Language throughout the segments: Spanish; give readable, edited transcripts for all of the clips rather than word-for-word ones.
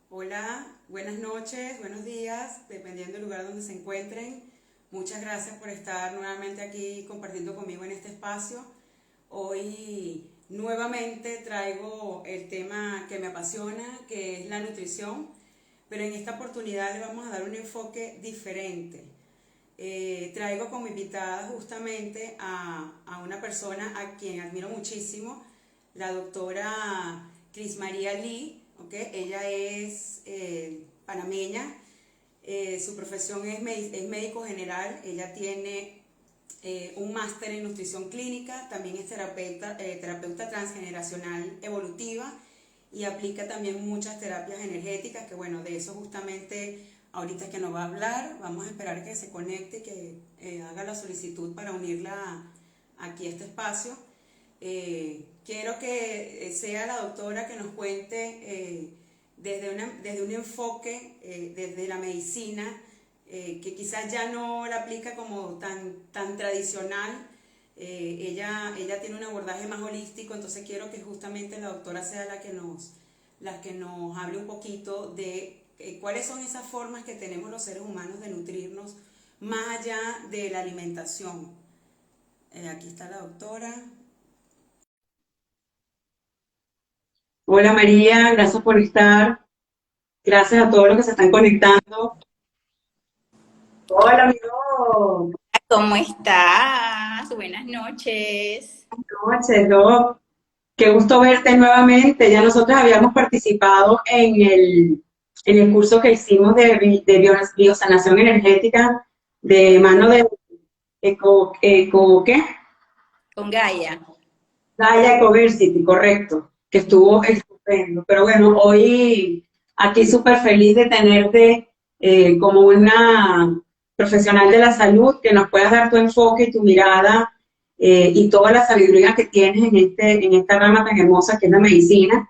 Hola, buenas noches, buenos días, dependiendo del lugar donde se encuentren. Muchas gracias por estar nuevamente aquí compartiendo conmigo en este espacio. Hoy nuevamente traigo el tema que me apasiona, que es la nutrición, pero en esta oportunidad le vamos a dar un enfoque diferente. Traigo como invitada justamente a una persona a quien admiro muchísimo, la doctora Cris María Lee, ¿okay? Ella es panameña, su profesión es médico general, ella tiene un máster en nutrición clínica, también es terapeuta transgeneracional evolutiva y aplica también muchas terapias energéticas, que bueno, de eso justamente ahorita que nos va a hablar. Vamos a esperar que se conecte, que haga la solicitud para unirla aquí a este espacio. Quiero que sea la doctora que nos cuente desde un enfoque, desde la medicina, que quizás ya no la aplica como tan tradicional. Ella tiene un abordaje más holístico, entonces quiero que justamente la doctora sea la que nos hable un poquito de cuáles son esas formas que tenemos los seres humanos de nutrirnos más allá de la alimentación. Aquí está la doctora. Hola María, gracias por estar. Gracias a todos los que se están conectando. Hola, amigo. ¿Cómo estás? Buenas noches. Buenas noches, Doc. Qué gusto verte nuevamente. Ya nosotros habíamos participado en el curso que hicimos de biosanación energética de mano de ¿qué? Con Gaia. Gaia Ecoversity, correcto, que estuvo estupendo. Pero bueno, hoy aquí súper feliz de tenerte como una profesional de la salud, que nos puedas dar tu enfoque y tu mirada y toda la sabiduría que tienes en esta rama tan hermosa que es la medicina.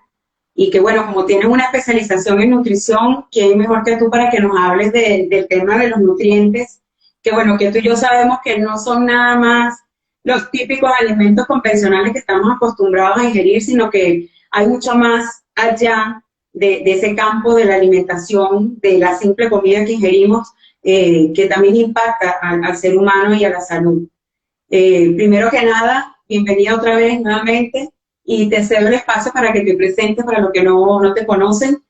Y que bueno, como tienes una especialización en nutrición, ¿quién mejor que tú para que nos hables del tema de los nutrientes? Que bueno, que tú y yo sabemos que no son nada más los típicos alimentos convencionales que estamos acostumbrados a ingerir, sino que hay mucho más allá de ese campo de la alimentación, de la simple comida que ingerimos, que también impacta al ser humano y a la salud. Primero que nada, bienvenida otra vez nuevamente y te cedo el espacio para que te presentes para los que no te conocen,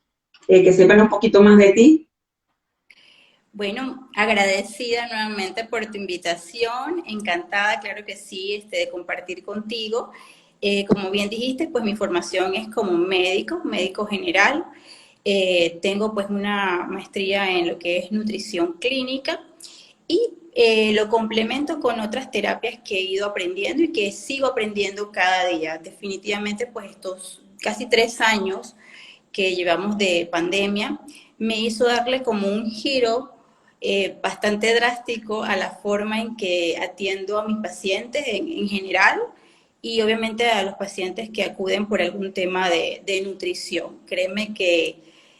que sepan un poquito más de ti. Bueno, agradecida nuevamente por tu invitación, encantada, claro que sí, de compartir contigo. Como bien dijiste, pues mi formación es como médico general. Tengo pues una maestría en lo que es nutrición clínica y lo complemento con otras terapias que he ido aprendiendo y que sigo aprendiendo cada día. Definitivamente, pues estos casi 3 años que llevamos de pandemia me hizo darle como un giro bastante drástico a la forma en que atiendo a mis pacientes en general y obviamente a los pacientes que acuden por algún tema de nutrición. Créeme que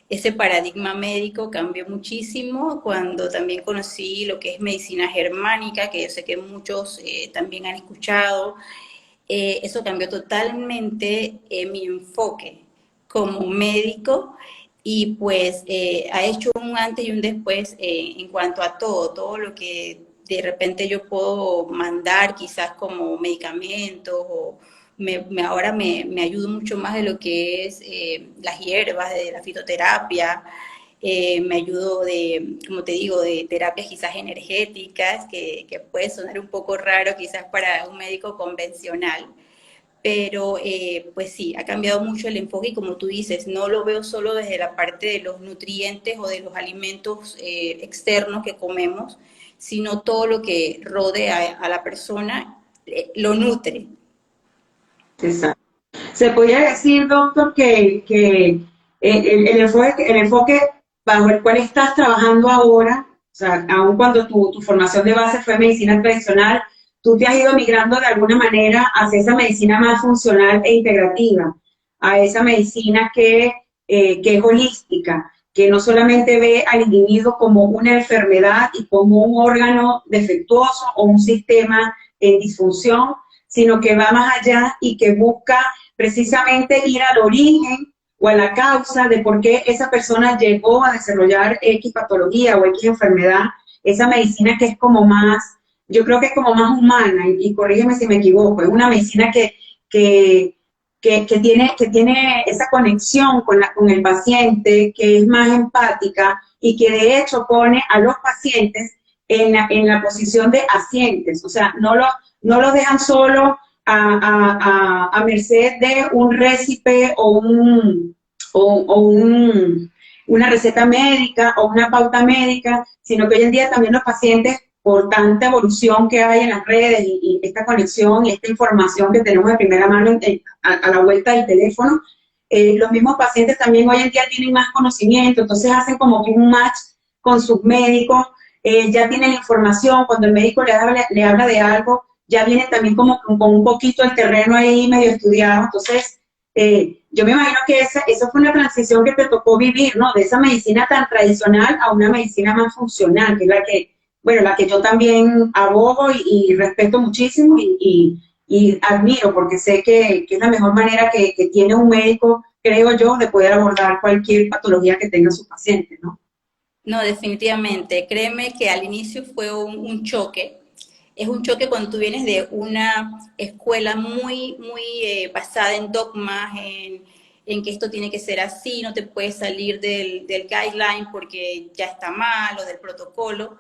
ese paradigma médico cambió muchísimo cuando también conocí lo que es medicina germánica, que yo sé que muchos también han escuchado. Eso cambió totalmente mi enfoque como médico y pues ha hecho un antes y un después en cuanto a todo lo que de repente yo puedo mandar quizás como medicamentos o ahora me ayudo mucho más de lo que es las hierbas, de la fitoterapia, me ayudo de, como te digo, de terapias quizás energéticas, que puede sonar un poco raro quizás para un médico convencional, pero pues sí, ha cambiado mucho el enfoque y como tú dices, no lo veo solo desde la parte de los nutrientes o de los alimentos externos que comemos, sino todo lo que rodea a la persona lo nutre. Exacto. Se podría decir, doctor, que el enfoque bajo el cual estás trabajando ahora, o sea, aun cuando tu formación de base fue medicina tradicional, tú te has ido migrando de alguna manera hacia esa medicina más funcional e integrativa, a esa medicina que es holística, que no solamente ve al individuo como una enfermedad y como un órgano defectuoso o un sistema en disfunción, sino que va más allá y que busca precisamente ir al origen o a la causa de por qué esa persona llegó a desarrollar X patología o X enfermedad, esa medicina que es como más, yo creo que es como más humana, y corrígeme si me equivoco, es una medicina que, que tiene esa conexión con el paciente, que es más empática y que de hecho pone a los pacientes en la posición de asientes, o sea, no lo dejan solo a merced de un récipe o una receta médica o una pauta médica, sino que hoy en día también los pacientes, por tanta evolución que hay en las redes y esta conexión y esta información que tenemos de primera mano a la vuelta del teléfono, los mismos pacientes también hoy en día tienen más conocimiento, entonces hacen como que un match con sus médicos, ya tienen información, cuando el médico le habla de algo, ya viene también como con un poquito el terreno ahí medio estudiado, entonces yo me imagino que esa fue una transición que te tocó vivir, ¿no? De esa medicina tan tradicional a una medicina más funcional, que es la que, bueno, la que yo también abogo y respeto muchísimo y admiro, porque sé que es la mejor manera que tiene un médico, creo yo, de poder abordar cualquier patología que tenga su paciente, ¿no? No, definitivamente. Créeme que al inicio fue un choque. Es un choque cuando tú vienes de una escuela muy basada en dogmas, en que esto tiene que ser así, no te puedes salir del guideline porque ya está mal o del protocolo.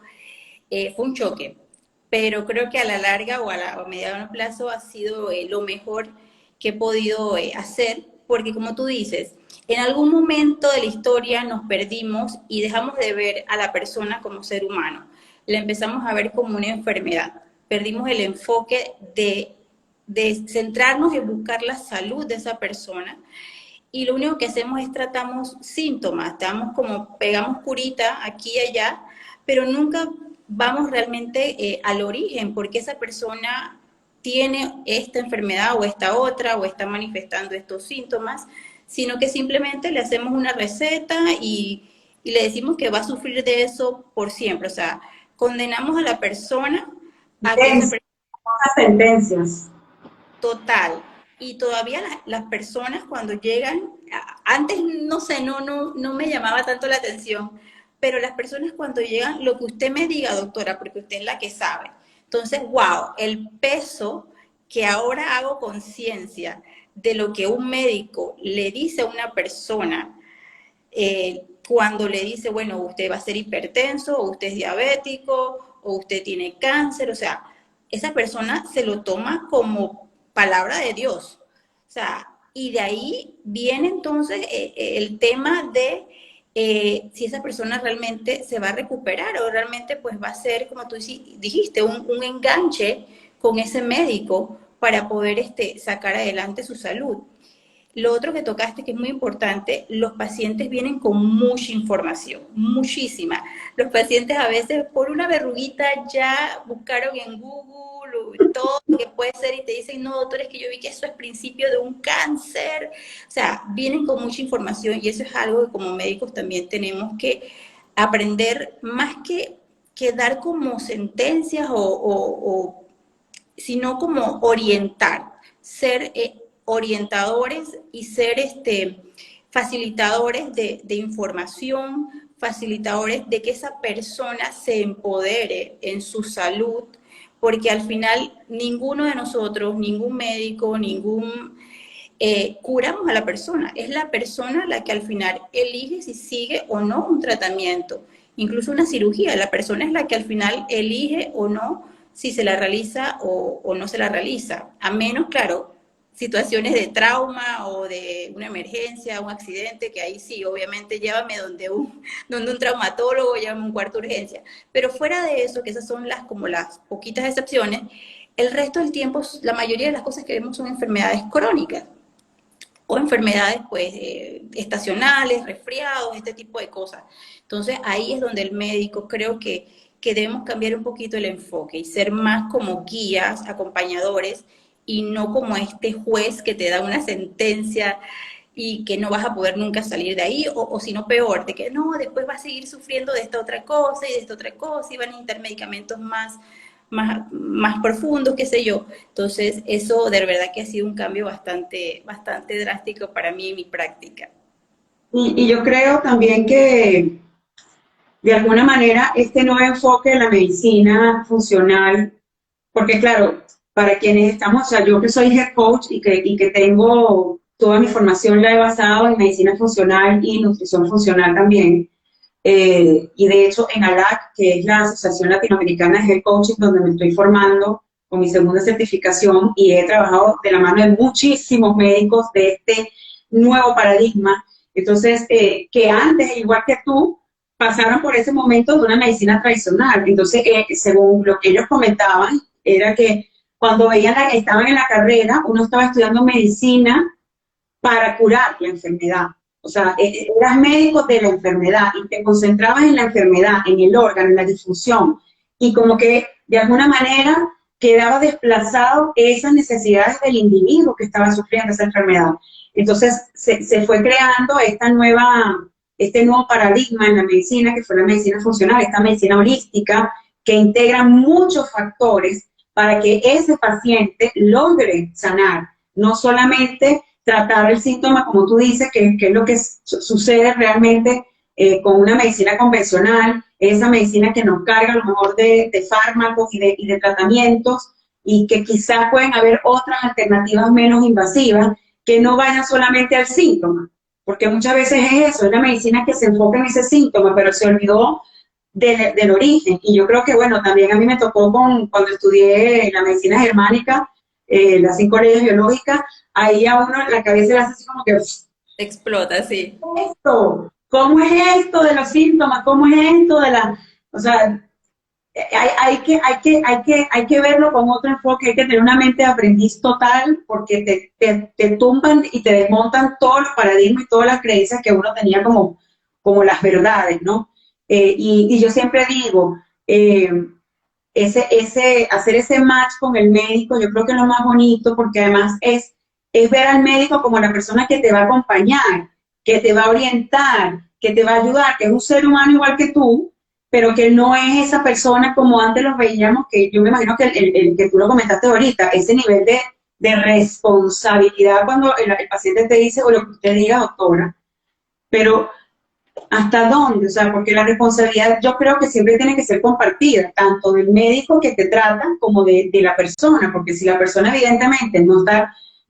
Fue un choque, pero creo que a la larga o a mediano plazo ha sido lo mejor que he podido hacer, porque como tú dices, en algún momento de la historia nos perdimos y dejamos de ver a la persona como ser humano. La empezamos a ver como una enfermedad. Perdimos el enfoque de centrarnos en buscar la salud de esa persona y lo único que hacemos es tratamos síntomas, damos como, pegamos curita aquí y allá, pero nunca vamos realmente al origen, porque esa persona tiene esta enfermedad o esta otra, o está manifestando estos síntomas, sino que simplemente le hacemos una receta y le decimos que va a sufrir de eso por siempre. O sea, condenamos a la persona a que esa persona Sentencias. total. Y todavía las personas cuando llegan, antes no sé, no me llamaba tanto la atención, pero las personas cuando llegan, lo que usted me diga, doctora, porque usted es la que sabe. Entonces, wow, el peso que ahora hago conciencia de lo que un médico le dice a una persona cuando le dice, bueno, usted va a ser hipertenso, o usted es diabético, o usted tiene cáncer, o sea, esa persona se lo toma como palabra de Dios. O sea, y de ahí viene entonces el tema de si esa persona realmente se va a recuperar o realmente pues va a ser, como tú dijiste, un enganche con ese médico para poder sacar adelante su salud. Lo otro que tocaste, que es muy importante, los pacientes vienen con mucha información, muchísima. Los pacientes a veces por una verruguita ya buscaron en Google todo lo que puede ser y te dicen, no, doctor, es que yo vi que eso es principio de un cáncer. O sea, vienen con mucha información y eso es algo que como médicos también tenemos que aprender más que dar como sentencias sino como orientar, ser orientadores y ser facilitadores de información, facilitadores de que esa persona se empodere en su salud, porque al final ninguno de nosotros, ningún médico, curamos a la persona. Es la persona la que al final elige si sigue o no un tratamiento. Incluso una cirugía, la persona es la que al final elige o no si se la realiza o no se la realiza. A menos, claro, situaciones de trauma o de una emergencia, un accidente, que ahí sí, obviamente llévame donde un traumatólogo, llévame un cuarto de urgencia. Pero fuera de eso, que esas son como las poquitas excepciones, el resto del tiempo, la mayoría de las cosas que vemos son enfermedades crónicas o enfermedades pues estacionales, resfriados, este tipo de cosas. Entonces ahí es donde el médico creo que debemos cambiar un poquito el enfoque y ser más como guías, acompañadores y no como este juez que te da una sentencia y que no vas a poder nunca salir de ahí, o si no peor, de que no, después vas a seguir sufriendo de esta otra cosa y de esta otra cosa y van a necesitar medicamentos más profundos, qué sé yo. Entonces, eso de verdad que ha sido un cambio bastante drástico para mí en mi práctica. Y yo creo también que de alguna manera este nuevo enfoque de la medicina funcional, porque claro, para quienes estamos, o sea, yo que soy head coach y que tengo toda mi formación la he basado en medicina funcional y nutrición funcional también, y de hecho en ALAC, que es la Asociación Latinoamericana de Health Coaching, donde me estoy formando con mi segunda certificación y he trabajado de la mano de muchísimos médicos de este nuevo paradigma. Entonces, que antes, igual que tú, pasaron por ese momento de una medicina tradicional. Entonces, según lo que ellos comentaban, era que cuando estaban en la carrera, uno estaba estudiando medicina para curar la enfermedad. O sea, eras médico de la enfermedad y te concentrabas en la enfermedad, en el órgano, en la disfunción. Y como que de alguna manera quedaba desplazado esas necesidades del individuo que estaba sufriendo esa enfermedad. Entonces se fue creando este nuevo paradigma en la medicina, que fue la medicina funcional, esta medicina holística, que integra muchos factores para que ese paciente logre sanar, no solamente tratar el síntoma, como tú dices, que es lo que sucede realmente con una medicina convencional, esa medicina que nos carga a lo mejor de fármacos y de tratamientos, y que quizás pueden haber otras alternativas menos invasivas que no vayan solamente al síntoma, porque muchas veces es eso, es la medicina que se enfoca en ese síntoma, pero se olvidó del origen. Y yo creo que, bueno, también a mí me tocó cuando estudié la medicina germánica, las 5 leyes biológicas, ahí a uno en la cabeza le hace así como que, Explota, sí. esto, ¿cómo es esto de los síntomas? ¿Cómo es esto de la, o sea, hay que verlo con otro enfoque, hay que tener una mente de aprendiz total, porque te tumban y te desmontan todos los paradigmas y todas las creencias que uno tenía como las verdades, ¿no? Y yo siempre digo, hacer ese match con el médico, yo creo que es lo más bonito, porque además es ver al médico como la persona que te va a acompañar, que te va a orientar, que te va a ayudar, que es un ser humano igual que tú, pero que no es esa persona como antes los veíamos, que yo me imagino que el que tú lo comentaste ahorita, ese nivel de responsabilidad cuando el paciente te dice, o lo que usted diga, doctora, pero ¿hasta dónde? O sea, porque la responsabilidad yo creo que siempre tiene que ser compartida, tanto del médico que te trata como de la persona, porque si la persona evidentemente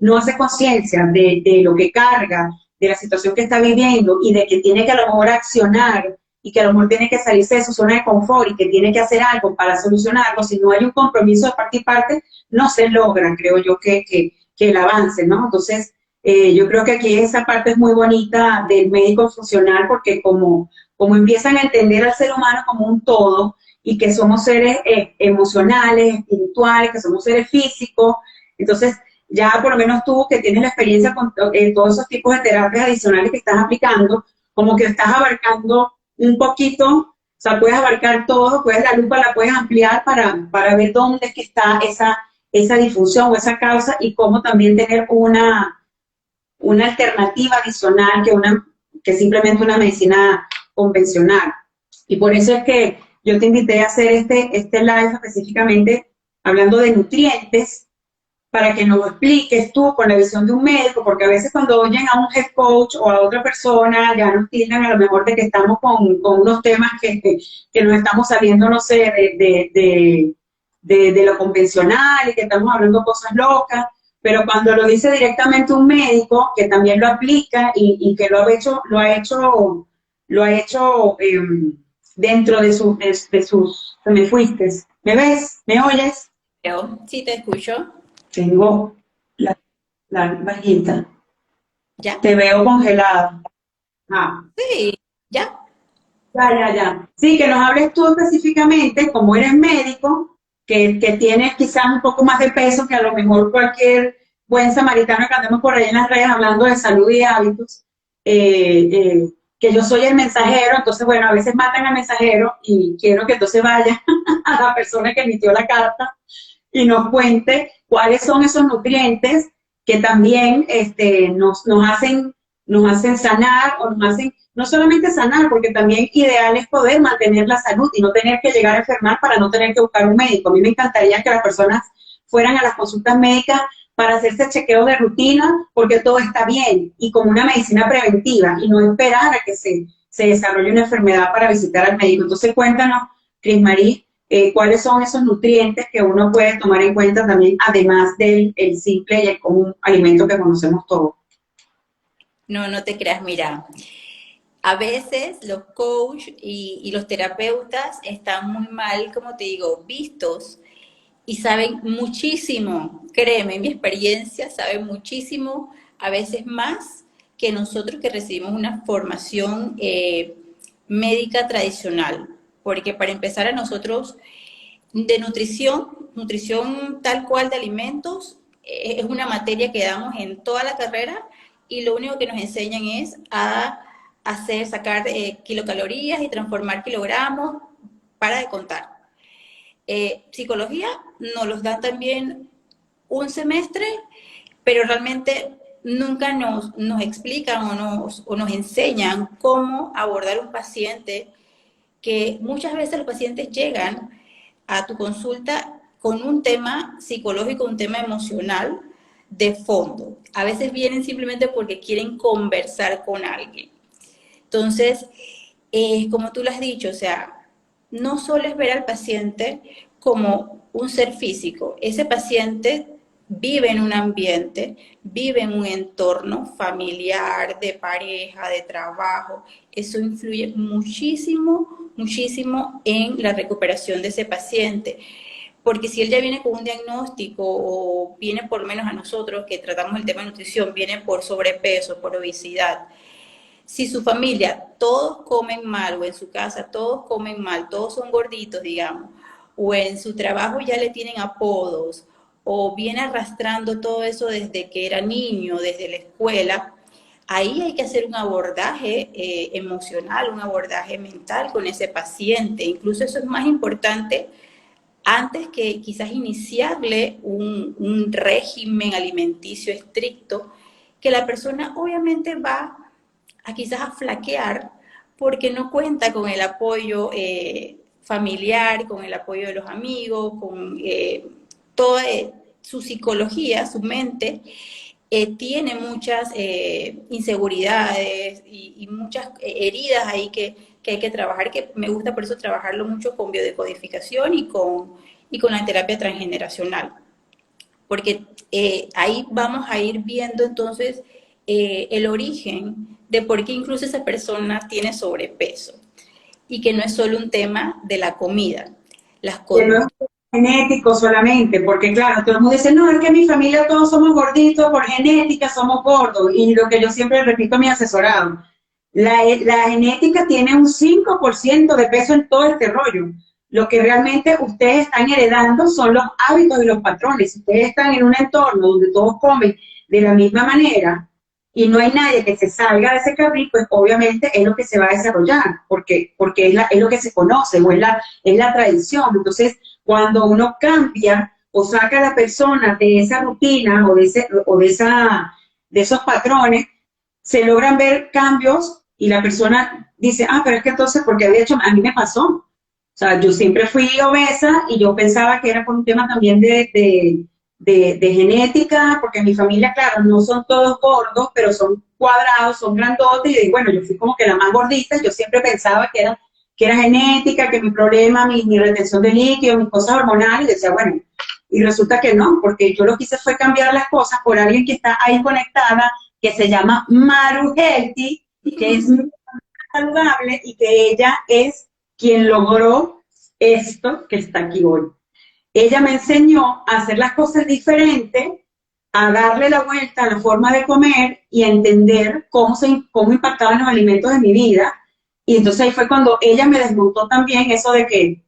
no hace conciencia de lo que carga, de la situación que está viviendo y de que tiene que a lo mejor accionar y que a lo mejor tiene que salirse de su zona de confort y que tiene que hacer algo para solucionarlo, si no hay un compromiso de parte y parte, no se logra, creo yo, que el avance, ¿no? Entonces, yo creo que aquí esa parte es muy bonita del médico funcional porque como empiezan a entender al ser humano como un todo y que somos seres emocionales, espirituales, que somos seres físicos, entonces ya por lo menos tú que tienes la experiencia con todos esos tipos de terapias adicionales que estás aplicando, como que estás abarcando un poquito, o sea, puedes abarcar todo, la lupa la puedes ampliar para ver dónde es que está esa difusión o esa causa y cómo también tener una alternativa adicional que simplemente una medicina convencional. Y por eso es que yo te invité a hacer este live específicamente hablando de nutrientes, para que nos expliques tú con la visión de un médico, porque a veces cuando oyen a un head coach o a otra persona, ya nos tildan a lo mejor de que estamos con unos temas que nos estamos saliendo, no sé, de lo convencional y que estamos hablando cosas locas, pero cuando lo dice directamente un médico que también lo aplica y que lo ha hecho dentro de sus, me fuiste, ¿me ves? ¿Me oyes? Yo sí te escucho. Tengo la bajita. ¿Ya? Te veo congelada. Ah, Sí, ya. ya. Sí, que nos hables tú específicamente, como eres médico, que tienes quizás un poco más de peso que a lo mejor cualquier buen samaritano que andemos por ahí en las redes hablando de salud y hábitos, que yo soy el mensajero, entonces bueno, a veces matan al mensajero y quiero que entonces vaya a la persona que emitió la carta y nos cuente cuáles son esos nutrientes que también nos hacen sanar o nos hacen, no solamente sanar, porque también ideal es poder mantener la salud y no tener que llegar a enfermar para no tener que buscar un médico. A mí me encantaría que las personas fueran a las consultas médicas para hacerse chequeo de rutina porque todo está bien y como una medicina preventiva y no esperar a que se desarrolle una enfermedad para visitar al médico. Entonces cuéntanos, Cris Marie, cuáles son esos nutrientes que uno puede tomar en cuenta también, además del el simple y el común alimento que conocemos todos. No, no te creas, mira. A veces los coach y los terapeutas están muy mal, como te digo, vistos y saben muchísimo, créeme, en mi experiencia, saben muchísimo, a veces más que nosotros que recibimos una formación médica tradicional. Porque para empezar a nosotros, de nutrición tal cual de alimentos, es una materia que damos en toda la carrera y lo único que nos enseñan es a sacar kilocalorías y transformar kilogramos para de contar. Psicología nos los dan también un semestre, pero realmente nunca nos explican o nos enseñan cómo abordar un paciente, que muchas veces los pacientes llegan a tu consulta con un tema psicológico, un tema emocional de fondo. A veces vienen simplemente porque quieren conversar con alguien. Entonces, como tú lo has dicho, o sea, no solo es ver al paciente como un ser físico. Ese paciente vive en un ambiente, vive en un entorno familiar, de pareja, de trabajo. Eso influye muchísimo, muchísimo en la recuperación de ese paciente. Porque si él ya viene con un diagnóstico o viene por lo menos a nosotros que tratamos el tema de nutrición, viene por sobrepeso, por obesidad, si su familia todos comen mal o en su casa todos comen mal, todos son gorditos, digamos, o en su trabajo ya le tienen apodos, o viene arrastrando todo eso desde que era niño, desde la escuela, ahí hay que hacer un abordaje emocional, un abordaje mental con ese paciente. Incluso eso es más importante antes que quizás iniciarle un régimen alimenticio estricto, que la persona obviamente va a quizás a flaquear porque no cuenta con el apoyo familiar, con el apoyo de los amigos, con toda su psicología, su mente, tiene muchas inseguridades y muchas heridas ahí que hay que trabajar, que me gusta por eso trabajarlo mucho con biodecodificación y con la terapia transgeneracional, porque ahí vamos a ir viendo entonces el origen de por qué incluso esa persona tiene sobrepeso y que no es solo un tema de la comida. Las Que no es genético solamente, porque claro, todo el mundo dice, no, es que en mi familia todos somos gorditos, por genética somos gordos, y lo que yo siempre repito a mi asesorado, la genética tiene un 5% de peso en todo este rollo. Lo que realmente ustedes están heredando son los hábitos y los patrones. Si ustedes están en un entorno donde todos comen de la misma manera y no hay nadie que se salga de ese carril, pues obviamente es lo que se va a desarrollar, porque es lo que se conoce o es la tradición. Entonces, cuando uno cambia o saca a la persona de esa rutina de esos patrones, se logran ver cambios y la persona dice, ah, pero es que entonces, porque de hecho a mí me pasó. O sea, yo siempre fui obesa y yo pensaba que era por un tema también de genética, porque en mi familia, claro, no son todos gordos, pero son cuadrados, son grandotes, y bueno, yo fui como que la más gordita, yo siempre pensaba que era genética, que mi problema, mi retención de líquido, mis cosas hormonales, y decía, bueno, y resulta que no, porque yo lo que hice fue cambiar las cosas por alguien que está ahí conectada, que se llama Maru Healthy, que es muy saludable y que ella es quien logró esto que está aquí hoy. Ella me enseñó a hacer las cosas diferentes, a darle la vuelta a la forma de comer y a entender cómo impactaban los alimentos en mi vida. Y entonces ahí fue cuando ella me desmontó también eso de que,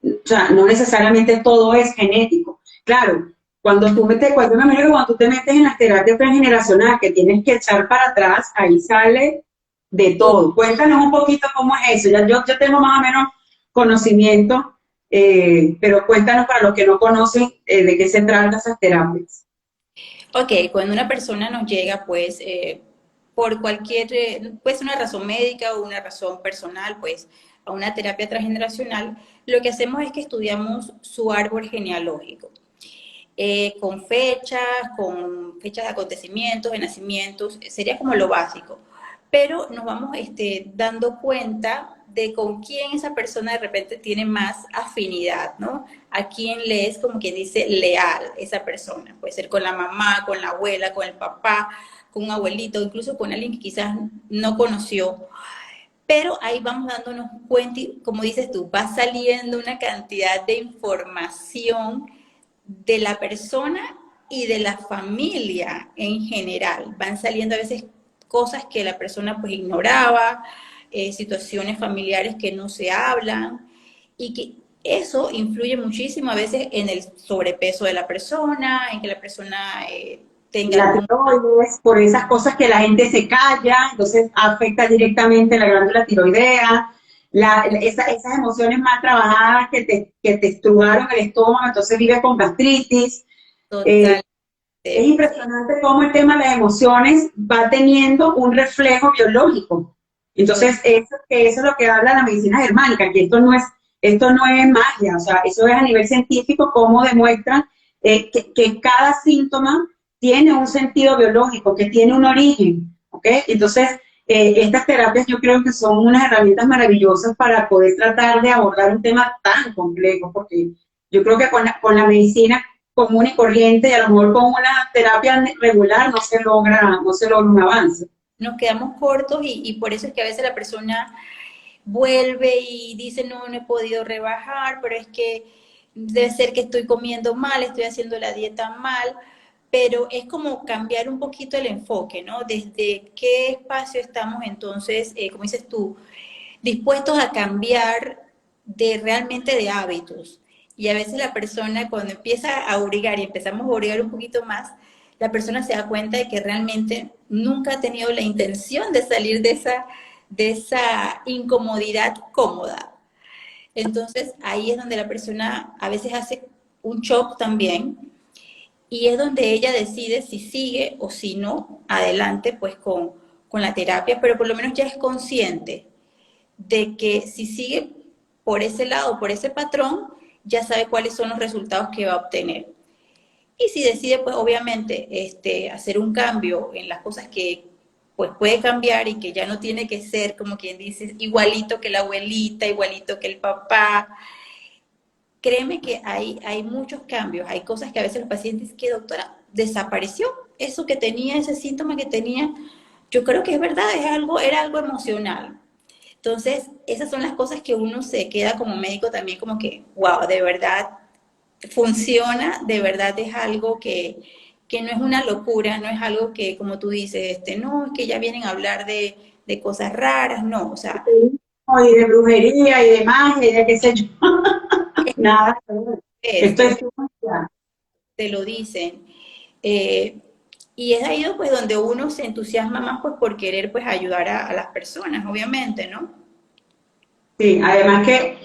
o sea, no necesariamente todo es genético. Claro, cuando tú cuando tú te metes en las terapias transgeneracionales que tienes que echar para atrás, ahí sale de todo. Cuéntanos un poquito cómo es eso. Yo tengo más o menos conocimiento, pero cuéntanos para los que no conocen de qué se tratan esas terapias. Ok, cuando una persona nos llega, pues, por cualquier, pues una razón médica o una razón personal, pues, a una terapia transgeneracional, lo que hacemos es que estudiamos su árbol genealógico. con fechas de acontecimientos, de nacimientos, sería como lo básico. Pero nos vamos dando cuenta de con quién esa persona de repente tiene más afinidad, ¿no? A quién le es, como quien dice, leal esa persona. Puede ser con la mamá, con la abuela, con el papá, con un abuelito, incluso con alguien que quizás no conoció. Pero ahí vamos dándonos cuenta y, como dices tú, va saliendo una cantidad de información de la persona y de la familia en general. Van saliendo a veces cosas que la persona pues ignoraba, situaciones familiares que no se hablan, y que eso influye muchísimo a veces en el sobrepeso de la persona, en que la persona tenga La algún... tiroides, por esas cosas que la gente se calla, entonces afecta directamente la glándula tiroidea, esas emociones mal trabajadas que te estrujaron el estómago, entonces vive con gastritis. Eh, Total. es Sí. impresionante cómo el tema de las emociones va teniendo un reflejo biológico. Entonces, eso es lo que habla la medicina germánica, que esto no es magia, o sea, eso es a nivel científico, cómo demuestran que cada síntoma tiene un sentido biológico, que tiene un origen, ¿ok? Entonces, estas terapias yo creo que son unas herramientas maravillosas para poder tratar de abordar un tema tan complejo, porque yo creo que con la medicina común y corriente y a lo mejor con una terapia regular no se logra un avance. Nos quedamos cortos y por eso es que a veces la persona vuelve y dice, no, no he podido rebajar, pero es que debe ser que estoy comiendo mal, estoy haciendo la dieta mal, pero es como cambiar un poquito el enfoque, ¿no? Desde qué espacio estamos entonces, como dices tú, dispuestos a cambiar de realmente de hábitos. Y a veces la persona cuando empieza a obligar y empezamos a obligar un poquito más, la persona se da cuenta de que realmente nunca ha tenido la intención de salir de esa incomodidad cómoda. Entonces ahí es donde la persona a veces hace un shock también, y es donde ella decide si sigue o si no adelante pues con la terapia, pero por lo menos ya es consciente de que si sigue por ese lado, por ese patrón, ya sabe cuáles son los resultados que va a obtener. Y si decide, pues obviamente, hacer un cambio en las cosas que pues puede cambiar y que ya no tiene que ser, como quien dice, igualito que la abuelita, igualito que el papá, créeme que hay muchos cambios, hay cosas que a veces los pacientes que, doctora, desapareció, eso que tenía, ese síntoma que tenía, yo creo que es verdad, era algo emocional. Entonces, esas son las cosas que uno se queda como médico también como que, wow, de verdad funciona, de verdad es algo que no es una locura, no es algo que, como tú dices, no, es que ya vienen a hablar de cosas raras, no, o sea, Y de brujería y de magia y de qué sé yo. Nada. Esto es, es ciencia. te lo dicen. Eh, y es ahí pues donde uno se entusiasma más pues por querer pues ayudar a las personas, obviamente, ¿no? Sí, además que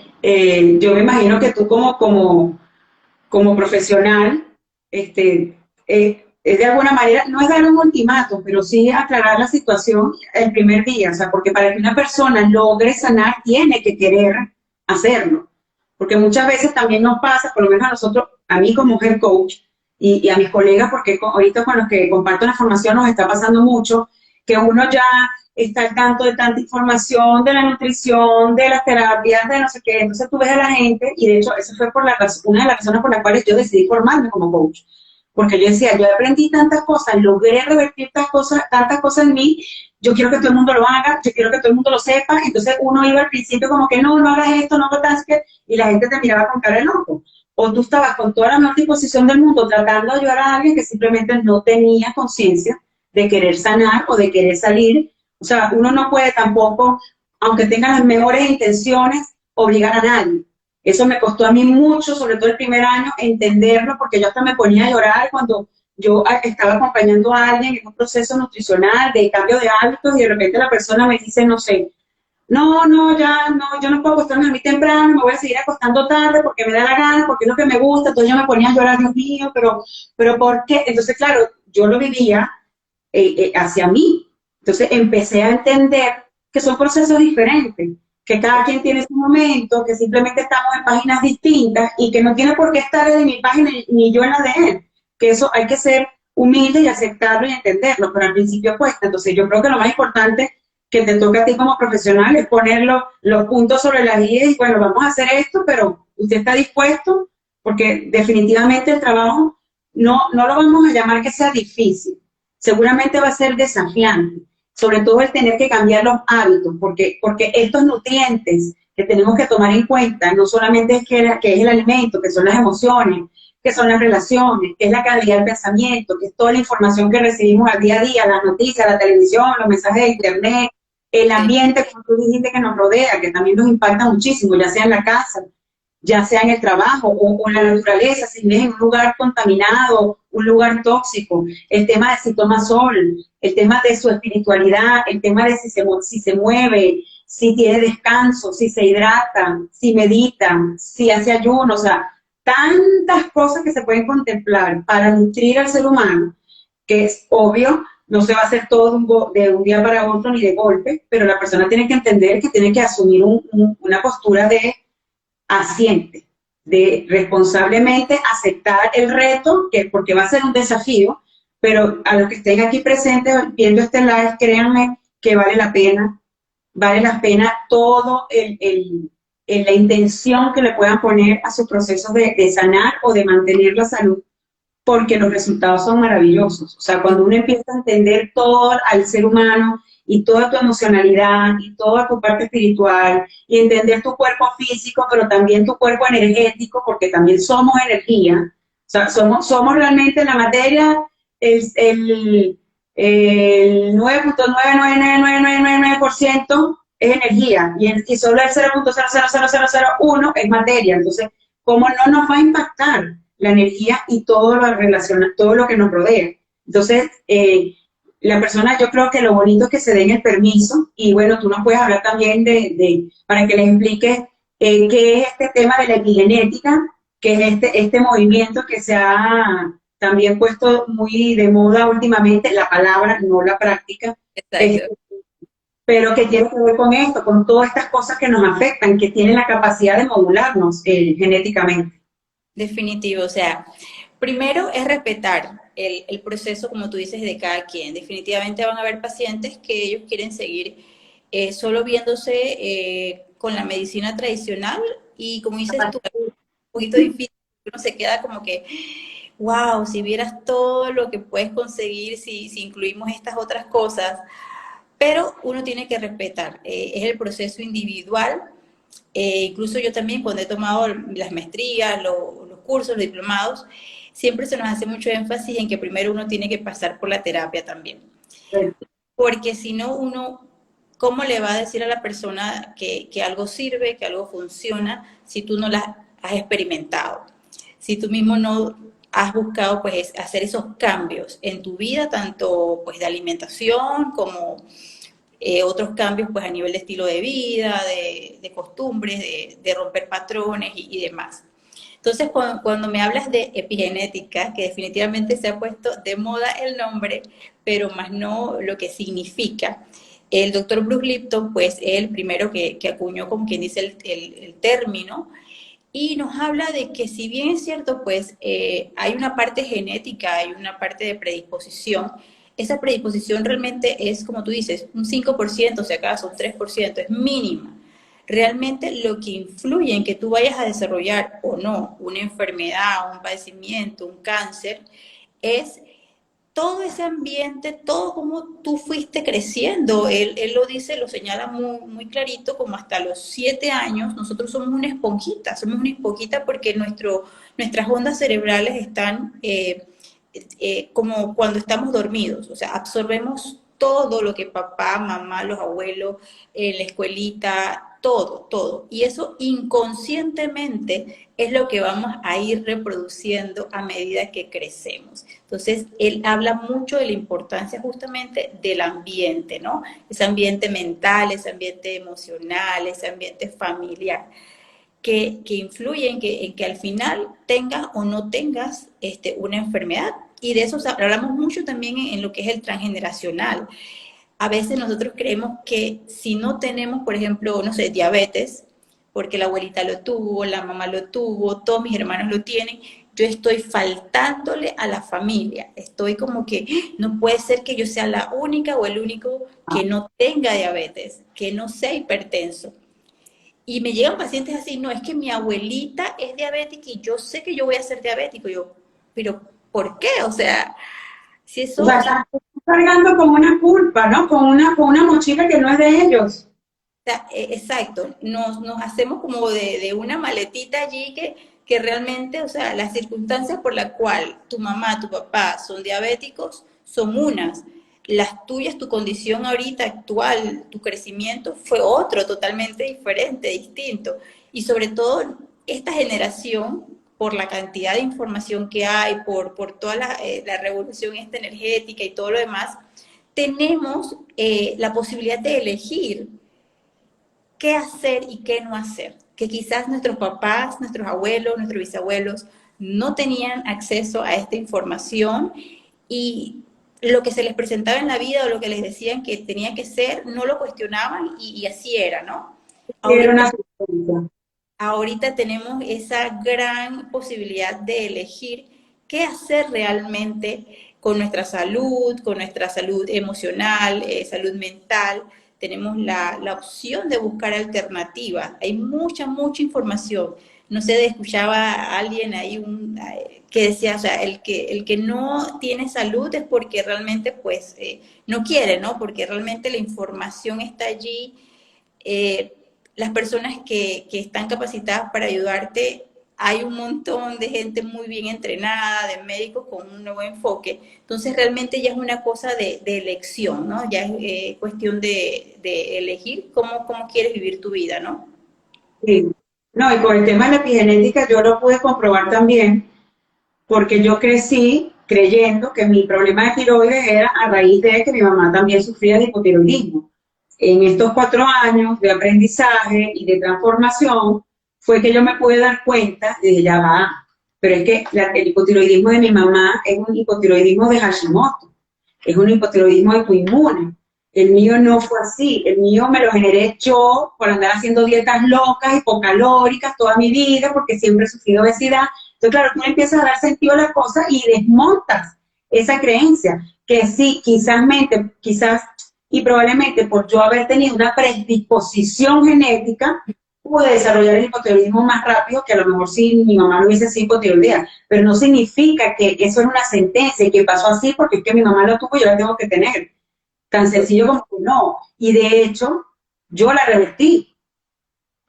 yo me imagino que tú como profesional, es de alguna manera, no es dar un ultimátum, pero sí aclarar la situación el primer día, o sea, porque para que una persona logre sanar, tiene que querer hacerlo. Porque muchas veces también nos pasa, por lo menos a nosotros, a mí como mujer coach, y a mis colegas, porque ahorita con los que comparto la formación nos está pasando mucho, que uno ya está al tanto de tanta información, de la nutrición, de las terapias, de no sé qué. Entonces tú ves a la gente, y de hecho eso fue una de las razones por las cuales yo decidí formarme como coach. Porque yo decía, yo aprendí tantas cosas, logré revertir tantas cosas en mí, yo quiero que todo el mundo lo haga, yo quiero que todo el mundo lo sepa. Entonces uno iba al principio como que no hagas esto, no hagas que, y la gente te miraba con cara de loco. O tú estabas con toda la mejor disposición del mundo tratando de ayudar a alguien que simplemente no tenía conciencia de querer sanar o de querer salir. O sea, uno no puede tampoco, aunque tenga las mejores intenciones, obligar a nadie. Eso me costó a mí mucho, sobre todo el primer año, entenderlo, porque yo hasta me ponía a llorar cuando yo estaba acompañando a alguien en un proceso nutricional de cambio de hábitos y de repente la persona me dice, no sé, yo no puedo acostarme a dormir temprano, me voy a seguir acostando tarde porque me da la gana, porque es lo que me gusta. Entonces yo me ponía a llorar, Dios mío, pero ¿por qué? Entonces, claro, yo lo vivía hacia mí. Entonces empecé a entender que son procesos diferentes, que cada quien tiene su momento, que simplemente estamos en páginas distintas y que no tiene por qué estar en mi página ni yo en la de él, que eso hay que ser humilde y aceptarlo y entenderlo, pero al principio cuesta. Entonces yo creo que lo más importante que te toca a ti como profesional es poner los puntos sobre las guías y bueno, vamos a hacer esto, pero usted está dispuesto, porque definitivamente el trabajo no lo vamos a llamar que sea difícil, seguramente va a ser desafiante, sobre todo el tener que cambiar los hábitos, porque estos nutrientes que tenemos que tomar en cuenta no solamente es que es el alimento, que son las emociones, que son las relaciones, que es la calidad del pensamiento, que es toda la información que recibimos al día a día, las noticias, la televisión, los mensajes de internet, el ambiente, como tú dijiste, que nos rodea, que también nos impacta muchísimo, ya sea en la casa, ya sea en el trabajo o en la naturaleza, si vives en un lugar contaminado, un lugar tóxico, el tema de si toma sol, el tema de su espiritualidad, el tema de si se mueve, si tiene descanso, si se hidrata, si medita, si hace ayuno, o sea, tantas cosas que se pueden contemplar para nutrir al ser humano, que es obvio, no se va a hacer todo de un día para otro ni de golpe, pero la persona tiene que entender que tiene que asumir una postura de asiente, de responsablemente aceptar el reto, porque va a ser un desafío, pero a los que estén aquí presentes viendo este live, créanme que vale la pena todo la intención que le puedan poner a sus procesos de sanar o de mantener la salud, porque los resultados son maravillosos. O sea, cuando uno empieza a entender todo al ser humano y toda tu emocionalidad y toda tu parte espiritual y entender tu cuerpo físico, pero también tu cuerpo energético, porque también somos energía. O sea, somos realmente la materia, el 9.99999% es energía y solo el 0.00001 es materia. Entonces, ¿cómo no nos va a impactar la energía y todo lo relaciona, todo lo que nos rodea? Entonces, la persona, yo creo que lo bonito es que se den el permiso, y bueno, tú nos puedes hablar también para que les expliques qué es este tema de la epigenética, que es este movimiento que se ha también puesto muy de moda últimamente, la palabra, no la práctica, pero que tiene que ver con esto, con todas estas cosas que nos afectan, que tienen la capacidad de modularnos genéticamente. Definitivo, o sea, primero es respetar el proceso, como tú dices, de cada quien. Definitivamente van a haber pacientes que ellos quieren seguir solo viéndose con la medicina tradicional y como dices tú, es un poquito difícil, uno se queda como que, wow, si vieras todo lo que puedes conseguir si incluimos estas otras cosas, pero uno tiene que respetar, es el proceso individual. Incluso yo también cuando he tomado las maestrías, los cursos, los diplomados, siempre se nos hace mucho énfasis en que primero uno tiene que pasar por la terapia también. Porque si no, uno, ¿cómo le va a decir a la persona que algo sirve, que algo funciona, si tú no las has experimentado? Si tú mismo no has buscado pues hacer esos cambios en tu vida, tanto pues de alimentación como otros cambios pues a nivel de estilo de vida, de costumbres, de romper patrones y demás. Entonces, cuando me hablas de epigenética, que definitivamente se ha puesto de moda el nombre, pero más no lo que significa, el doctor Bruce Lipton, pues es el primero que acuñó, como quien dice, el término, y nos habla de que si bien es cierto, pues hay una parte genética, hay una parte de predisposición, esa predisposición realmente es, como tú dices, un 5%, si acaso un 3%, es mínima. Realmente lo que influye en que tú vayas a desarrollar o no una enfermedad, un padecimiento, un cáncer, es todo ese ambiente, todo como tú fuiste creciendo. Él lo dice, lo señala muy, muy clarito, como hasta los 7 años nosotros somos una esponjita porque nuestras ondas cerebrales están como cuando estamos dormidos, o sea, absorbemos todo lo que papá, mamá, los abuelos, la escuelita, todo. Y eso inconscientemente es lo que vamos a ir reproduciendo a medida que crecemos. Entonces, él habla mucho de la importancia justamente del ambiente, ¿no? Ese ambiente mental, ese ambiente emocional, ese ambiente familiar, que influye en que al final tengas o no tengas una enfermedad. Y de eso hablamos mucho también en lo que es el transgeneracional. a veces nosotros creemos que si no tenemos, por ejemplo, no sé, diabetes, porque la abuelita lo tuvo, la mamá lo tuvo, todos mis hermanos lo tienen, yo estoy faltándole a la familia. Estoy como que no puede ser que yo sea la única o el único que no tenga diabetes, que no sea hipertenso. Y me llegan pacientes así, no, es que mi abuelita es diabética y yo sé que yo voy a ser diabético. Yo, pero ¿por qué? O sea, si O eso, sea, están cargando con una culpa, ¿no? Con una mochila que no es de ellos. sea, exacto, nos hacemos como de una maletita allí que realmente, o sea, las circunstancias por las cuales tu mamá, tu papá son diabéticos son unas. Las tuyas, tu condición ahorita actual, tu crecimiento fue otro, totalmente diferente, distinto. Y sobre todo, esta generación, por la cantidad de información que hay, por toda la revolución esta energética y todo lo demás, tenemos la posibilidad de elegir qué hacer y qué no hacer, que quizás nuestros papás, nuestros abuelos, nuestros bisabuelos no tenían acceso a esta información y lo que se les presentaba en la vida o lo que les decían que tenía que ser, no lo cuestionaban y así era, ¿no? Era Ahorita, una sugerencia. ahorita tenemos esa gran posibilidad de elegir qué hacer realmente con nuestra salud emocional, salud mental. Tenemos la opción de buscar alternativas. Hay mucha información. No sé, escuchaba a alguien ahí que decía, o sea, el que no tiene salud es porque realmente pues no quiere, ¿no? Porque realmente la información está allí. Las personas que están capacitadas para ayudarte, hay un montón de gente muy bien entrenada, de médicos con un nuevo enfoque. Entonces realmente ya es una cosa de elección, ¿no? Ya es cuestión de elegir cómo quieres vivir tu vida, ¿no? Sí. No, y con el tema de la epigenética yo lo pude comprobar también, porque yo crecí creyendo que mi problema de tiroides era a raíz de que mi mamá también sufría de hipotiroidismo. En estos 4 años de aprendizaje y de transformación fue que yo me pude dar cuenta de ya va, pero es que el hipotiroidismo de mi mamá es un hipotiroidismo de Hashimoto, es un hipotiroidismo autoinmune. El mío no fue así, el mío me lo generé yo por andar haciendo dietas locas, hipocalóricas toda mi vida, porque siempre he sufrido obesidad. Entonces, claro, tú empiezas a dar sentido a las cosas y desmontas esa creencia, que sí, quizás y probablemente por yo haber tenido una predisposición genética, pude desarrollar el hipotiroidismo más rápido que a lo mejor si mi mamá no hubiese sido hipotiroidea. Pero no significa que eso es una sentencia y que pasó así porque es que mi mamá lo tuvo y yo la tengo que tener. Tan sencillo como que no. Y de hecho, yo la revertí.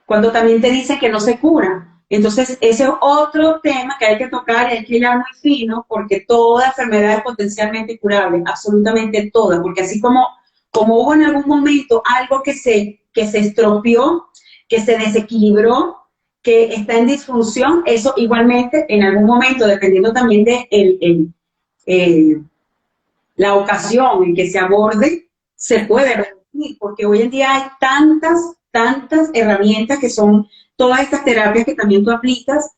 Cuando también te dicen que no se cura. Entonces, ese es otro tema que hay que tocar y hay que hilar muy fino, porque toda enfermedad es potencialmente curable, absolutamente toda, porque así como hubo en algún momento algo que se estropeó, que se desequilibró, que está en disfunción, eso igualmente en algún momento, dependiendo también de la ocasión en que se aborde, se puede revertir, porque hoy en día hay tantas herramientas que son todas estas terapias que también tú aplicas,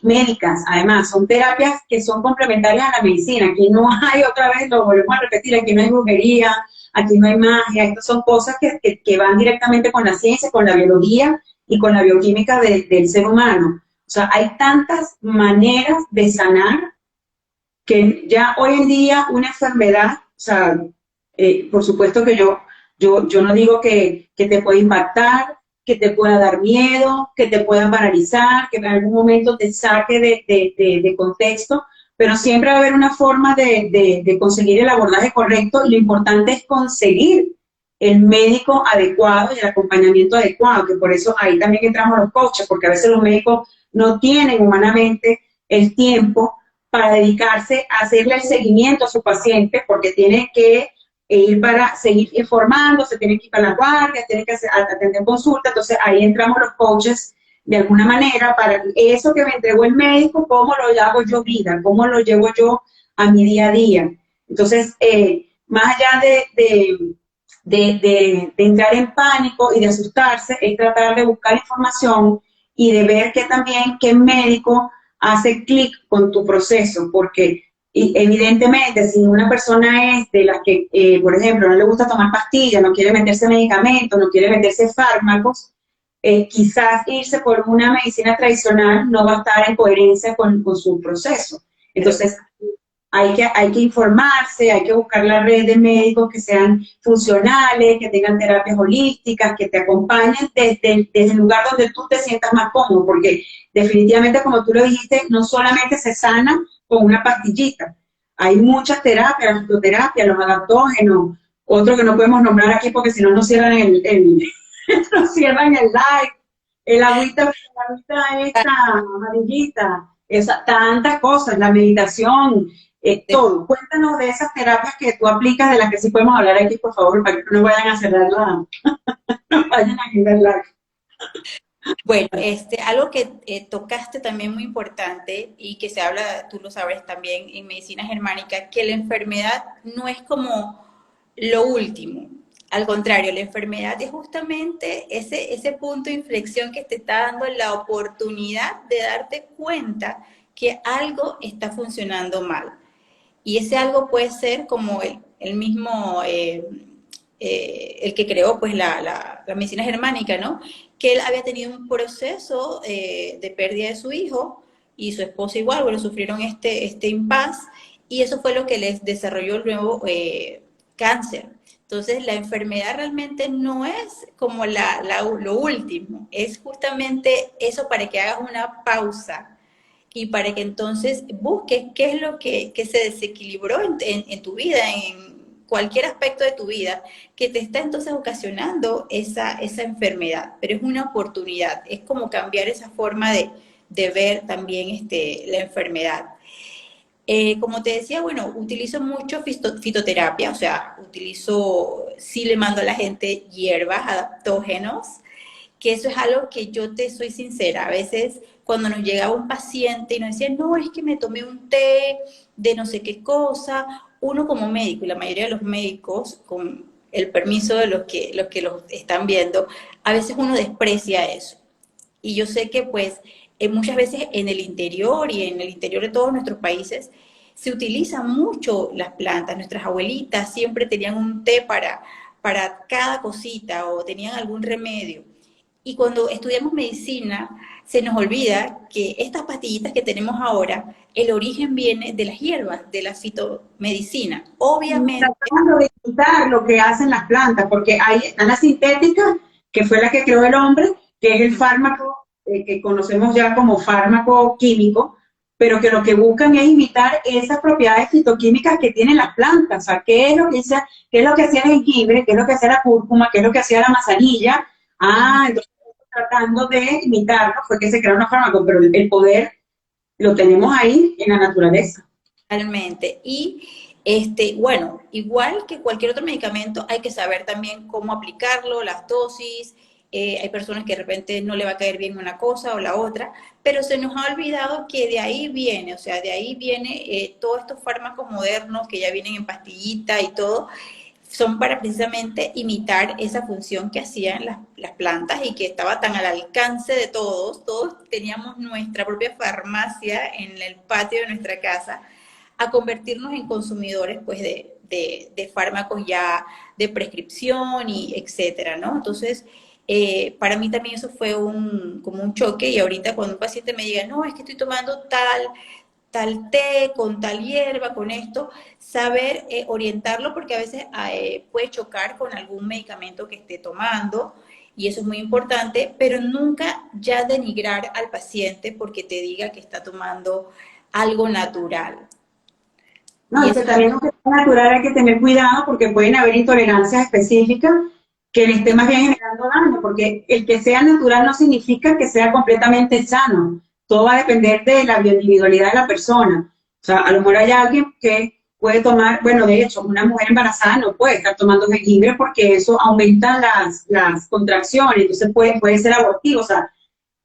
médicas, además, son terapias que son complementarias a la medicina. Aquí no hay, otra vez lo volvemos a repetir, aquí no hay brujería, aquí no hay magia, estas son cosas que van directamente con la ciencia, con la biología y con la bioquímica del ser humano. O sea, hay tantas maneras de sanar que ya hoy en día una enfermedad, o sea, por supuesto que yo no digo que te pueda impactar, que te pueda dar miedo, que te pueda paralizar, que en algún momento te saque de contexto, pero siempre va a haber una forma de conseguir el abordaje correcto y lo importante es conseguir el médico adecuado y el acompañamiento adecuado, que por eso ahí también entramos los coaches, porque a veces los médicos no tienen humanamente el tiempo para dedicarse a hacerle el seguimiento a su paciente, porque tiene que ir para seguir informándose, tiene que ir para la guardia, tiene que atender consulta. Entonces ahí entramos los coaches de alguna manera para eso que me entregó el médico, cómo lo hago yo vida, cómo lo llevo yo a mi día a día. Entonces, más allá de entrar en pánico y de asustarse, es tratar de buscar información y de ver que también qué médico hace clic con tu proceso, porque Y evidentemente, si una persona es de las que, por ejemplo, no le gusta tomar pastillas, no quiere meterse medicamentos, no quiere meterse fármacos, quizás irse por una medicina tradicional no va a estar en coherencia con su proceso. Pero Entonces, hay que informarse, hay que buscar la red de médicos que sean funcionales, que tengan terapias holísticas, que te acompañen desde el lugar donde tú te sientas más cómodo, porque definitivamente, como tú lo dijiste, no solamente se sana con una pastillita. Hay muchas terapias, la fitoterapia, los adaptógenos, otros que no podemos nombrar aquí porque si no nos cierran nos cierran el live, la agüita esta amarillita, tantas cosas, la meditación, todo. Cuéntanos de esas terapias que tú aplicas, de las que sí podemos hablar aquí, por favor, para que no vayan a cerrar no vayan a quitar la. bueno, algo que tocaste también muy importante y que se habla, tú lo sabes también en medicina germánica, que la enfermedad no es como lo último. Al contrario, la enfermedad es justamente ese punto de inflexión que te está dando la oportunidad de darte cuenta que algo está funcionando mal. Y ese algo puede ser como el mismo, el que creó pues la medicina germánica, ¿no? Que él había tenido un proceso de pérdida de su hijo y su esposa igual, bueno, sufrieron este impas y eso fue lo que les desarrolló el nuevo cáncer. Entonces, la enfermedad realmente no es como lo último, es justamente eso para que hagas una pausa y para que entonces busques qué es lo que se desequilibró en tu vida, en cualquier aspecto de tu vida, que te está entonces ocasionando esa enfermedad. Pero es una oportunidad, es como cambiar esa forma de ver también la enfermedad. Como te decía, bueno, utilizo mucho fitoterapia, o sea, sí le mando a la gente hierbas, adaptógenos, que eso es algo que yo te soy sincera, a veces cuando nos llegaba un paciente y nos decía, no, es que me tomé un té de no sé qué cosa, uno como médico, y la mayoría de los médicos, con el permiso de los que los están viendo, a veces uno desprecia eso. Y yo sé que pues muchas veces en el interior y en el interior de todos nuestros países se utilizan mucho las plantas. Nuestras abuelitas siempre tenían un té para cada cosita o tenían algún remedio. Y cuando estudiamos medicina, se nos olvida que estas pastillitas que tenemos ahora, el origen viene de las hierbas, de la fitomedicina. Obviamente. Tratando de imitar lo que hacen las plantas, porque hay la sintética, que fue la que creó el hombre, que es el fármaco que conocemos ya como fármaco químico, pero que lo que buscan es imitar esas propiedades fitoquímicas que tienen las plantas. O sea, qué es lo que hacía el jengibre, qué es lo que hacía la cúrcuma, qué es lo que hacía la manzanilla. Entonces tratando de imitarlo fue que se crearon los fármacos, pero el poder lo tenemos ahí en la naturaleza. Realmente. Y bueno, igual que cualquier otro medicamento, hay que saber también cómo aplicarlo, las dosis. Hay personas que de repente no le va a caer bien una cosa o la otra, pero se nos ha olvidado que de ahí viene, o sea, de ahí viene todos estos fármacos modernos que ya vienen en pastillita y todo, son para precisamente imitar esa función que hacían las plantas y que estaba tan al alcance de todos. Todos teníamos nuestra propia farmacia en el patio de nuestra casa, a convertirnos en consumidores pues de fármacos ya de prescripción y etcétera, ¿no? Entonces, para mí también eso fue como un choque y ahorita cuando un paciente me diga, no, es que estoy tomando tal té, con tal hierba, con esto, saber orientarlo porque a veces puede chocar con algún medicamento que esté tomando y eso es muy importante, pero nunca ya denigrar al paciente porque te diga que está tomando algo natural. No, y que también lo que es natural hay que tener cuidado porque pueden haber intolerancias específicas que le esté más bien generando daño, porque el que sea natural no significa que sea completamente sano. Todo va a depender de la bioindividualidad de la persona. O sea, a lo mejor hay alguien que puede tomar, bueno, de hecho, una mujer embarazada no puede estar tomando jengibre porque eso aumenta las contracciones, entonces puede ser abortivo. O sea,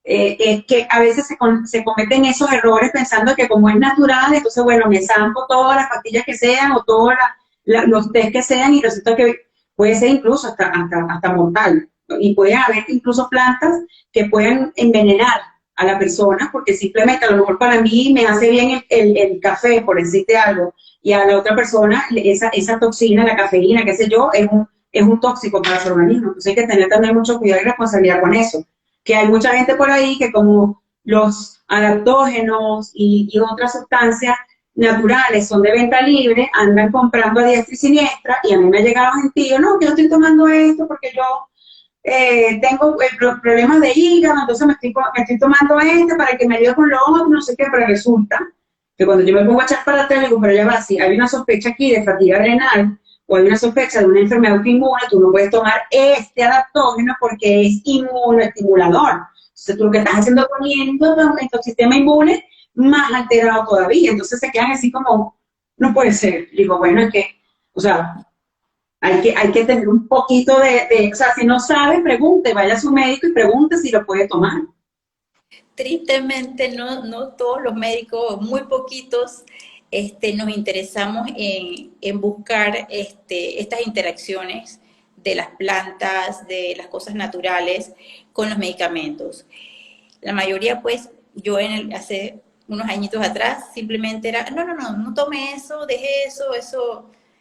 es que a veces se cometen esos errores pensando que como es natural, entonces, bueno, me zampo todas las pastillas que sean o todos los test que sean y resulta que puede ser incluso hasta mortal. Y puede haber incluso plantas que pueden envenenar a la persona, porque simplemente a lo mejor para mí me hace bien el café, por decirte algo, y a la otra persona esa toxina, la cafeína, qué sé yo, es un tóxico para su organismo. Entonces hay que tener también mucho cuidado y responsabilidad con eso. Que hay mucha gente por ahí que como los adaptógenos y otras sustancias naturales son de venta libre, andan comprando a diestra y siniestra, y a mí me ha llegado gentío, no, que yo estoy tomando esto porque yo tengo problemas de hígado, entonces me estoy tomando este para que me ayude con lo otro, no sé qué, pero resulta que cuando yo me pongo a echar para atrás, digo, pero ya va, si hay una sospecha aquí de fatiga adrenal o hay una sospecha de una enfermedad autoinmune, tú no puedes tomar este adaptógeno porque es inmunoestimulador. Entonces tú lo que estás haciendo es poniendo en tu sistema inmune más alterado todavía. Entonces se quedan así como, no puede ser. Digo, bueno, es que, o sea, hay que tener un poquito o sea, si no sabe, pregunte, vaya a su médico y pregunte si lo puede tomar. Tristemente, no todos los médicos, muy poquitos, nos interesamos en buscar estas interacciones de las plantas, de las cosas naturales con los medicamentos. La mayoría, pues, yo hace unos añitos atrás, simplemente era, no tome eso, deje eso no,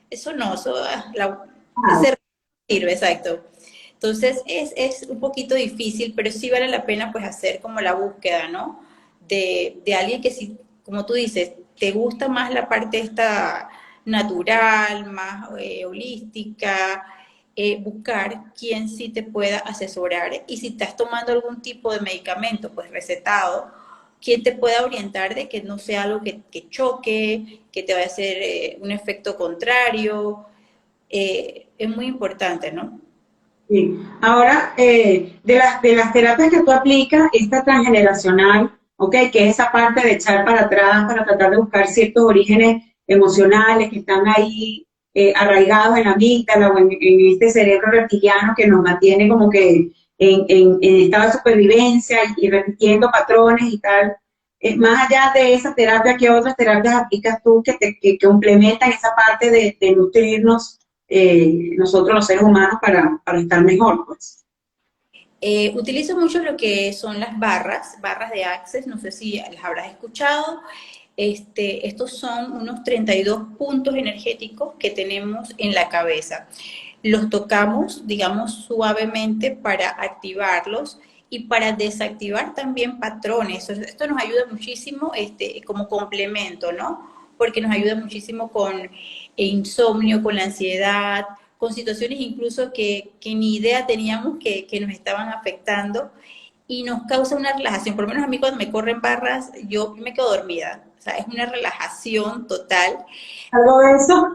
ese no sirve, exacto. Entonces es un poquito difícil, pero sí vale la pena pues hacer como la búsqueda, ¿no? De alguien que sí, como tú dices, te gusta más la parte esta natural, más holística, buscar quien sí te pueda asesorar. Y si estás tomando algún tipo de medicamento, pues recetado, quien te pueda orientar de que no sea algo que choque, que te vaya a hacer un efecto contrario. Es muy importante, ¿no? Sí. Ahora, de las terapias que tú aplicas, esta transgeneracional, ¿ok? Que es esa parte de echar para atrás para tratar de buscar ciertos orígenes emocionales que están ahí arraigados en la amígdala o en este cerebro reptiliano que nos mantiene como que en estado de supervivencia y repitiendo patrones y tal. Más allá de esa terapia, ¿qué otras terapias aplicas tú que complementan esa parte de nutrirnos nosotros los seres humanos para estar mejor, pues? Utilizo mucho lo que son las barras de Access, no sé si las habrás escuchado. Estos son unos 32 puntos energéticos que tenemos en la cabeza. Los tocamos, digamos, suavemente para activarlos y para desactivar también patrones. Esto nos ayuda muchísimo como complemento, ¿no? Porque nos ayuda muchísimo con insomnio, con la ansiedad, con situaciones incluso que ni idea teníamos que nos estaban afectando y nos causa una relajación. Por lo menos a mí cuando me corren barras, yo me quedo dormida. O sea, es una relajación total. Algo de eso.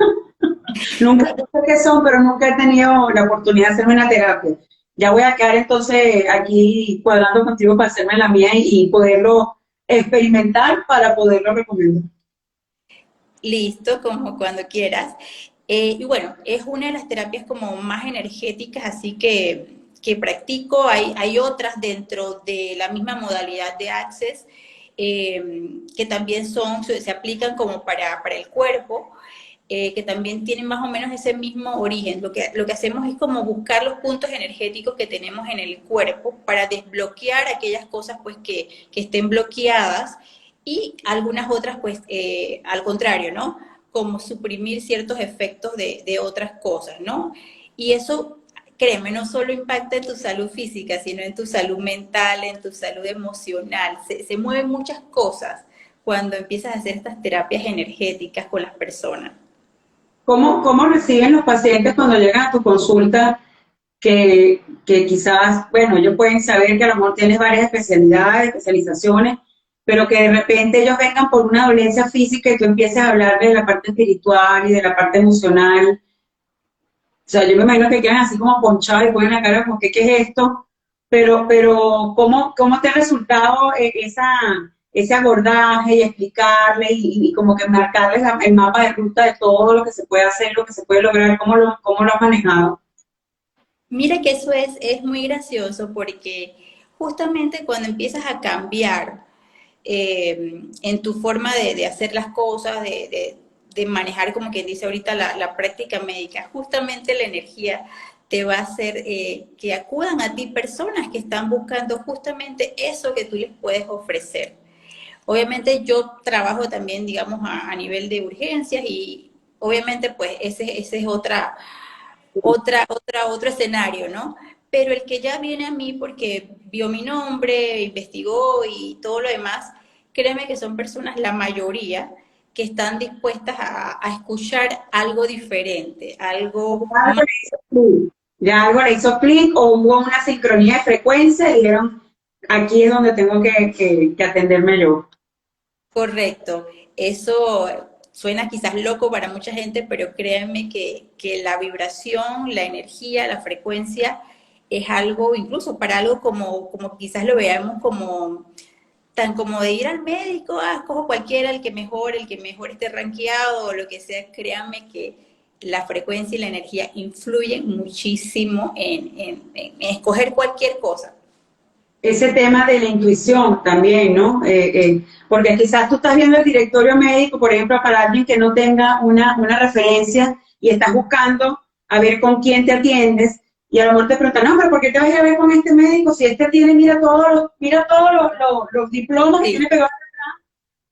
Nunca sé qué son, pero nunca he tenido la oportunidad de hacerme una terapia. Ya voy a quedar entonces aquí cuadrando contigo para hacerme la mía y poderlo experimentar para poderlo recomendar. Listo, como cuando quieras. Y bueno, es una de las terapias como más energéticas, así que practico. Hay otras dentro de la misma modalidad de Access que también se aplican como para el cuerpo, que también tienen más o menos ese mismo origen. Lo que hacemos es como buscar los puntos energéticos que tenemos en el cuerpo para desbloquear aquellas cosas pues que estén bloqueadas y algunas otras pues al contrario, ¿no? Como suprimir ciertos efectos de otras cosas, ¿no? Y eso, créeme, no solo impacta en tu salud física, sino en tu salud mental, en tu salud emocional. Se mueven muchas cosas cuando empiezas a hacer estas terapias energéticas con las personas. ¿Cómo reciben los pacientes cuando llegan a tu consulta que quizás, bueno, ellos pueden saber que a lo mejor tienes varias especialidades, especializaciones, pero que de repente ellos vengan por una dolencia física y tú empieces a hablar de la parte espiritual y de la parte emocional? O sea, yo me imagino que quedan así como ponchados y ponen la cara como que, ¿qué es esto? Pero ¿cómo te ha resultado ese abordaje y explicarle y como que marcarles el mapa de ruta de todo lo que se puede hacer, lo que se puede lograr, cómo lo has manejado? Mira que eso es muy gracioso porque justamente cuando empiezas a cambiar en tu forma de hacer las cosas, de manejar, como quien dice ahorita, la práctica médica, justamente la energía te va a hacer que acudan a ti personas que están buscando justamente eso que tú les puedes ofrecer. Obviamente yo trabajo también, digamos, a nivel de urgencias y obviamente pues ese es otro escenario, ¿no? Pero el que ya viene a mí porque vio mi nombre, investigó y todo lo demás, créeme que son personas, la mayoría, que están dispuestas a escuchar algo diferente, algo Ya algo más le hizo clic, ya algo le hizo clic o hubo una sincronía de frecuencia y dijeron, aquí es donde tengo que atenderme yo. correcto. Eso suena quizás loco para mucha gente, pero créanme que la vibración, la energía, la frecuencia es algo, incluso para algo como quizás lo veamos como tan como de ir al médico, escojo cualquiera, el que mejor esté rankeado o lo que sea, créanme que la frecuencia y la energía influyen muchísimo en escoger cualquier cosa. Ese tema de la intuición también, ¿no? Porque quizás tú estás viendo el directorio médico, por ejemplo, para alguien que no tenga una referencia y estás buscando a ver con quién te atiendes y a lo mejor te preguntan, no, pero ¿por qué te vas a ver con este médico si este tiene, mira todos los diplomas que Sí, tiene pegados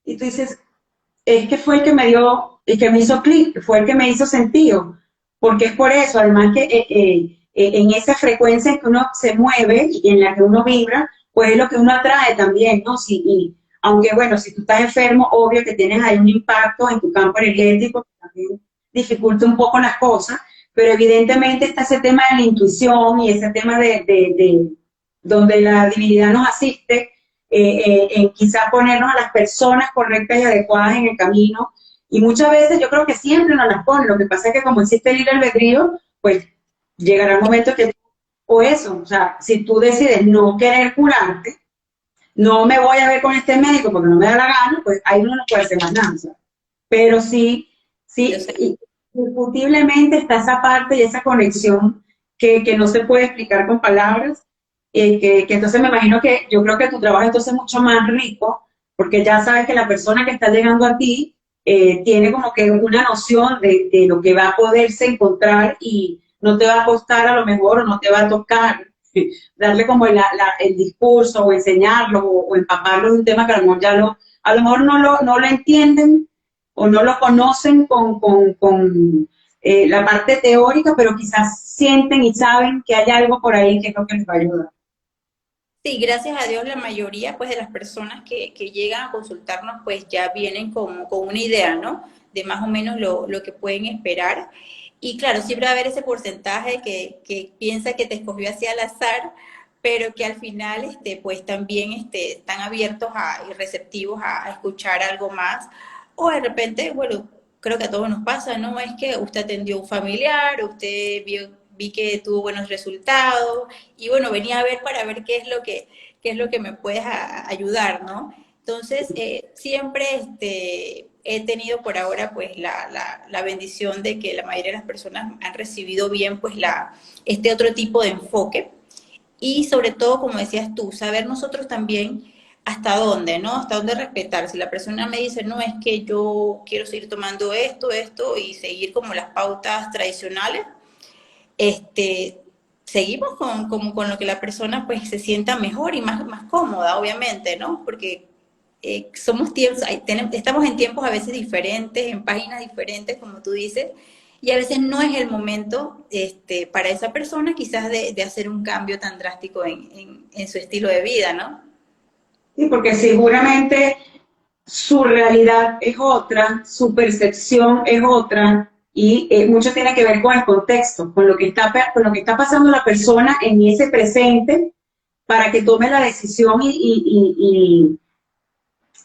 y tú dices, es que fue el que me dio, el que me hizo clic, fue el que me hizo sentido, porque es por eso, además que en esa frecuencia en que uno se mueve y en la que uno vibra, pues es lo que uno atrae también, ¿no? Si, y, aunque bueno, si tú estás enfermo, obvio que tienes ahí un impacto en tu campo energético que también dificulta un poco las cosas, pero evidentemente está ese tema de la intuición y ese tema de donde la divinidad nos asiste en quizá ponernos a las personas correctas y adecuadas en el camino. Y muchas veces yo creo que siempre nos las ponen. Lo que pasa es que como existe el libre albedrío, pues llegará el momento que, o eso, o sea, si tú decides no querer curarte, no me voy a ver con este médico porque no me da la gana, pues ahí uno no puede hacer más nada. O sea. Pero sí, yo sí, sé. indiscutiblemente está esa parte y esa conexión que no se puede explicar con palabras, que entonces me imagino que yo creo que tu trabajo entonces es mucho más rico, porque ya sabes que la persona que está llegando a ti tiene como que una noción de lo que va a poderse encontrar y no te va a costar a lo mejor o no te va a tocar darle como el discurso o enseñarlo o empaparlo de un tema que a lo mejor a lo mejor no lo entienden o no lo conocen con la parte teórica, pero quizás sienten y saben que hay algo por ahí que es lo que les va a ayudar. Sí, gracias a Dios la mayoría pues de las personas que llegan a consultarnos pues ya vienen con una idea, ¿no? De más o menos lo que pueden esperar. Y claro, siempre va a haber ese porcentaje que piensa que te escogió así al azar, pero que al final pues también están abiertos y receptivos a escuchar algo más. O de repente, bueno, creo que a todos nos pasa, ¿no? Es que usted atendió a un familiar, usted vi que tuvo buenos resultados, y bueno, venía a ver para ver qué es lo que me puedes ayudar, ¿no? Entonces, siempre he tenido por ahora pues la bendición de que la mayoría de las personas han recibido bien pues este otro tipo de enfoque y sobre todo, como decías tú, saber nosotros también hasta dónde, ¿no? Hasta dónde respetar. Si la persona me dice, no, es que yo quiero seguir tomando esto y seguir como las pautas tradicionales, este, seguimos con lo que la persona pues se sienta mejor y más cómoda, obviamente, ¿no? Porque somos tiempos, estamos en tiempos a veces diferentes, en páginas diferentes, como tú dices, y a veces no es el momento para esa persona quizás de hacer un cambio tan drástico en su estilo de vida, ¿no? Sí, porque seguramente su realidad es otra, su percepción es otra, y mucho tiene que ver con el contexto, con lo que está pasando la persona en ese presente para que tome la decisión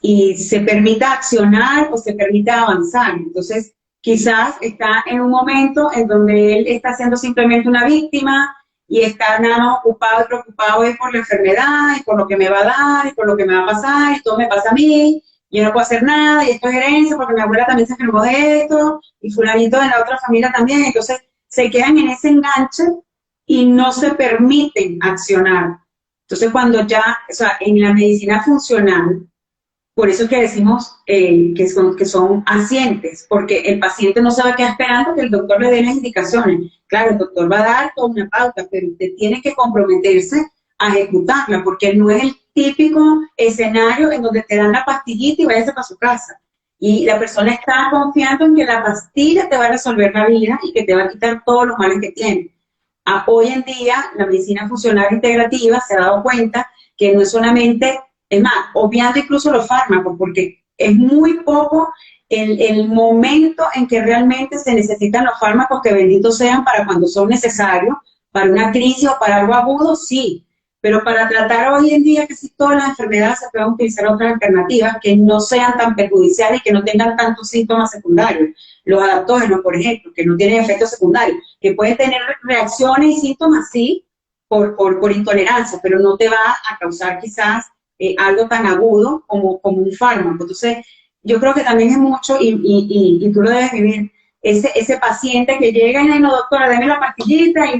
y se permita accionar o se permita avanzar. Entonces, quizás está en un momento en donde él está siendo simplemente una víctima y está nada más ocupado y preocupado es por la enfermedad y por lo que me va a dar y por lo que me va a pasar y todo me pasa a mí, y yo no puedo hacer nada y esto es herencia porque mi abuela también se enfermó de esto y fulanito de la otra familia también. Entonces, se quedan en ese enganche y no se permiten accionar. Entonces, cuando ya, o sea, en la medicina funcional, por eso es que decimos que son asientes, porque el paciente no sabe qué esperando que el doctor le dé las indicaciones. Claro, el doctor va a dar toda una pauta, pero usted tiene que comprometerse a ejecutarla, porque no es el típico escenario en donde te dan la pastillita y váyase para su casa. Y la persona está confiando en que la pastilla te va a resolver la vida y que te va a quitar todos los males que tiene. Hoy en día, la medicina funcional integrativa se ha dado cuenta que no es solamente, es más, obviando incluso los fármacos, porque es muy poco el momento en que realmente se necesitan los fármacos, que benditos sean para cuando son necesarios, para una crisis o para algo agudo, sí. Pero para tratar hoy en día casi todas las enfermedades se pueden utilizar otras alternativas que no sean tan perjudiciales y que no tengan tantos síntomas secundarios. Los adaptógenos, por ejemplo, que no tienen efectos secundarios, que pueden tener reacciones y síntomas, sí, por intolerancia, pero no te va a causar quizás algo tan agudo como un fármaco. Entonces, yo creo que también es mucho, y tú lo debes vivir, ese paciente que llega y dice, no, doctora, deme la pastillita y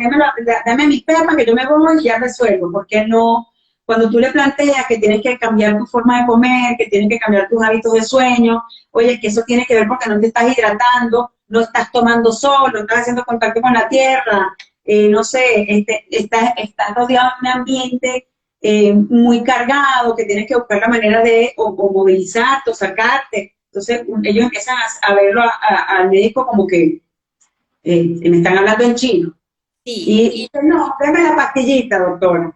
dame mi pepa que yo me voy y ya resuelvo. Porque no, cuando tú le planteas que tienes que cambiar tu forma de comer, que tienes que cambiar tus hábitos de sueño, oye, que eso tiene que ver porque no te estás hidratando, no estás tomando sol, no estás haciendo contacto con la tierra, no sé, estás rodeado de un ambiente muy cargado, que tienes que buscar la manera de o movilizarte o sacarte. Entonces ellos empiezan a verlo al médico como que me están hablando en chino. Sí, Y dice, no, dame la pastillita, doctora.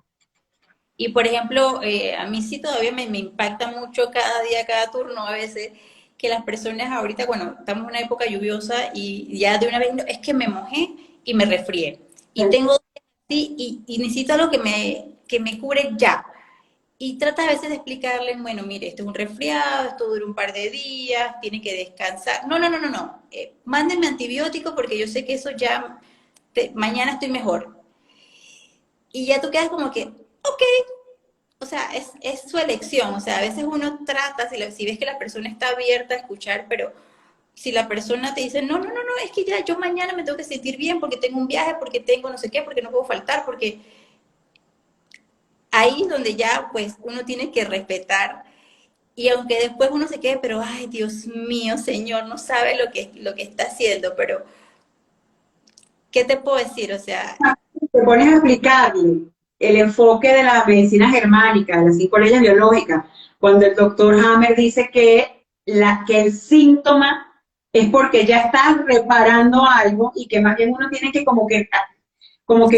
y por ejemplo, a mí sí todavía me impacta mucho cada día, cada turno a veces, que las personas ahorita, bueno, estamos en una época lluviosa y ya de una vez, no, es que me mojé y me resfrié. Y tengo sí, y necesito algo que me cure ya. Y trata a veces de explicarles, bueno, mire, esto es un resfriado, esto dura un par de días, tiene que descansar. No, no, no, no, no. Mándenme antibiótico porque yo sé que eso ya, mañana estoy mejor. Y ya tú quedas como que, ok, o sea, es su elección. O sea, a veces uno trata, si ves que la persona está abierta a escuchar, pero si la persona te dice, no, no, no, no, es que ya yo mañana me tengo que sentir bien porque tengo un viaje, porque tengo no sé qué, porque no puedo faltar, porque ahí es donde ya pues uno tiene que respetar. Y aunque después uno se quede, pero ay, Dios mío, Señor, no sabe lo que está haciendo, pero ¿qué te puedo decir? O sea, Te pones a explicarle el enfoque de la medicina germánica, de las 5 leyes biológicas, cuando el doctor Hammer dice que el síntoma es porque ya estás reparando algo y que más bien uno tiene que como que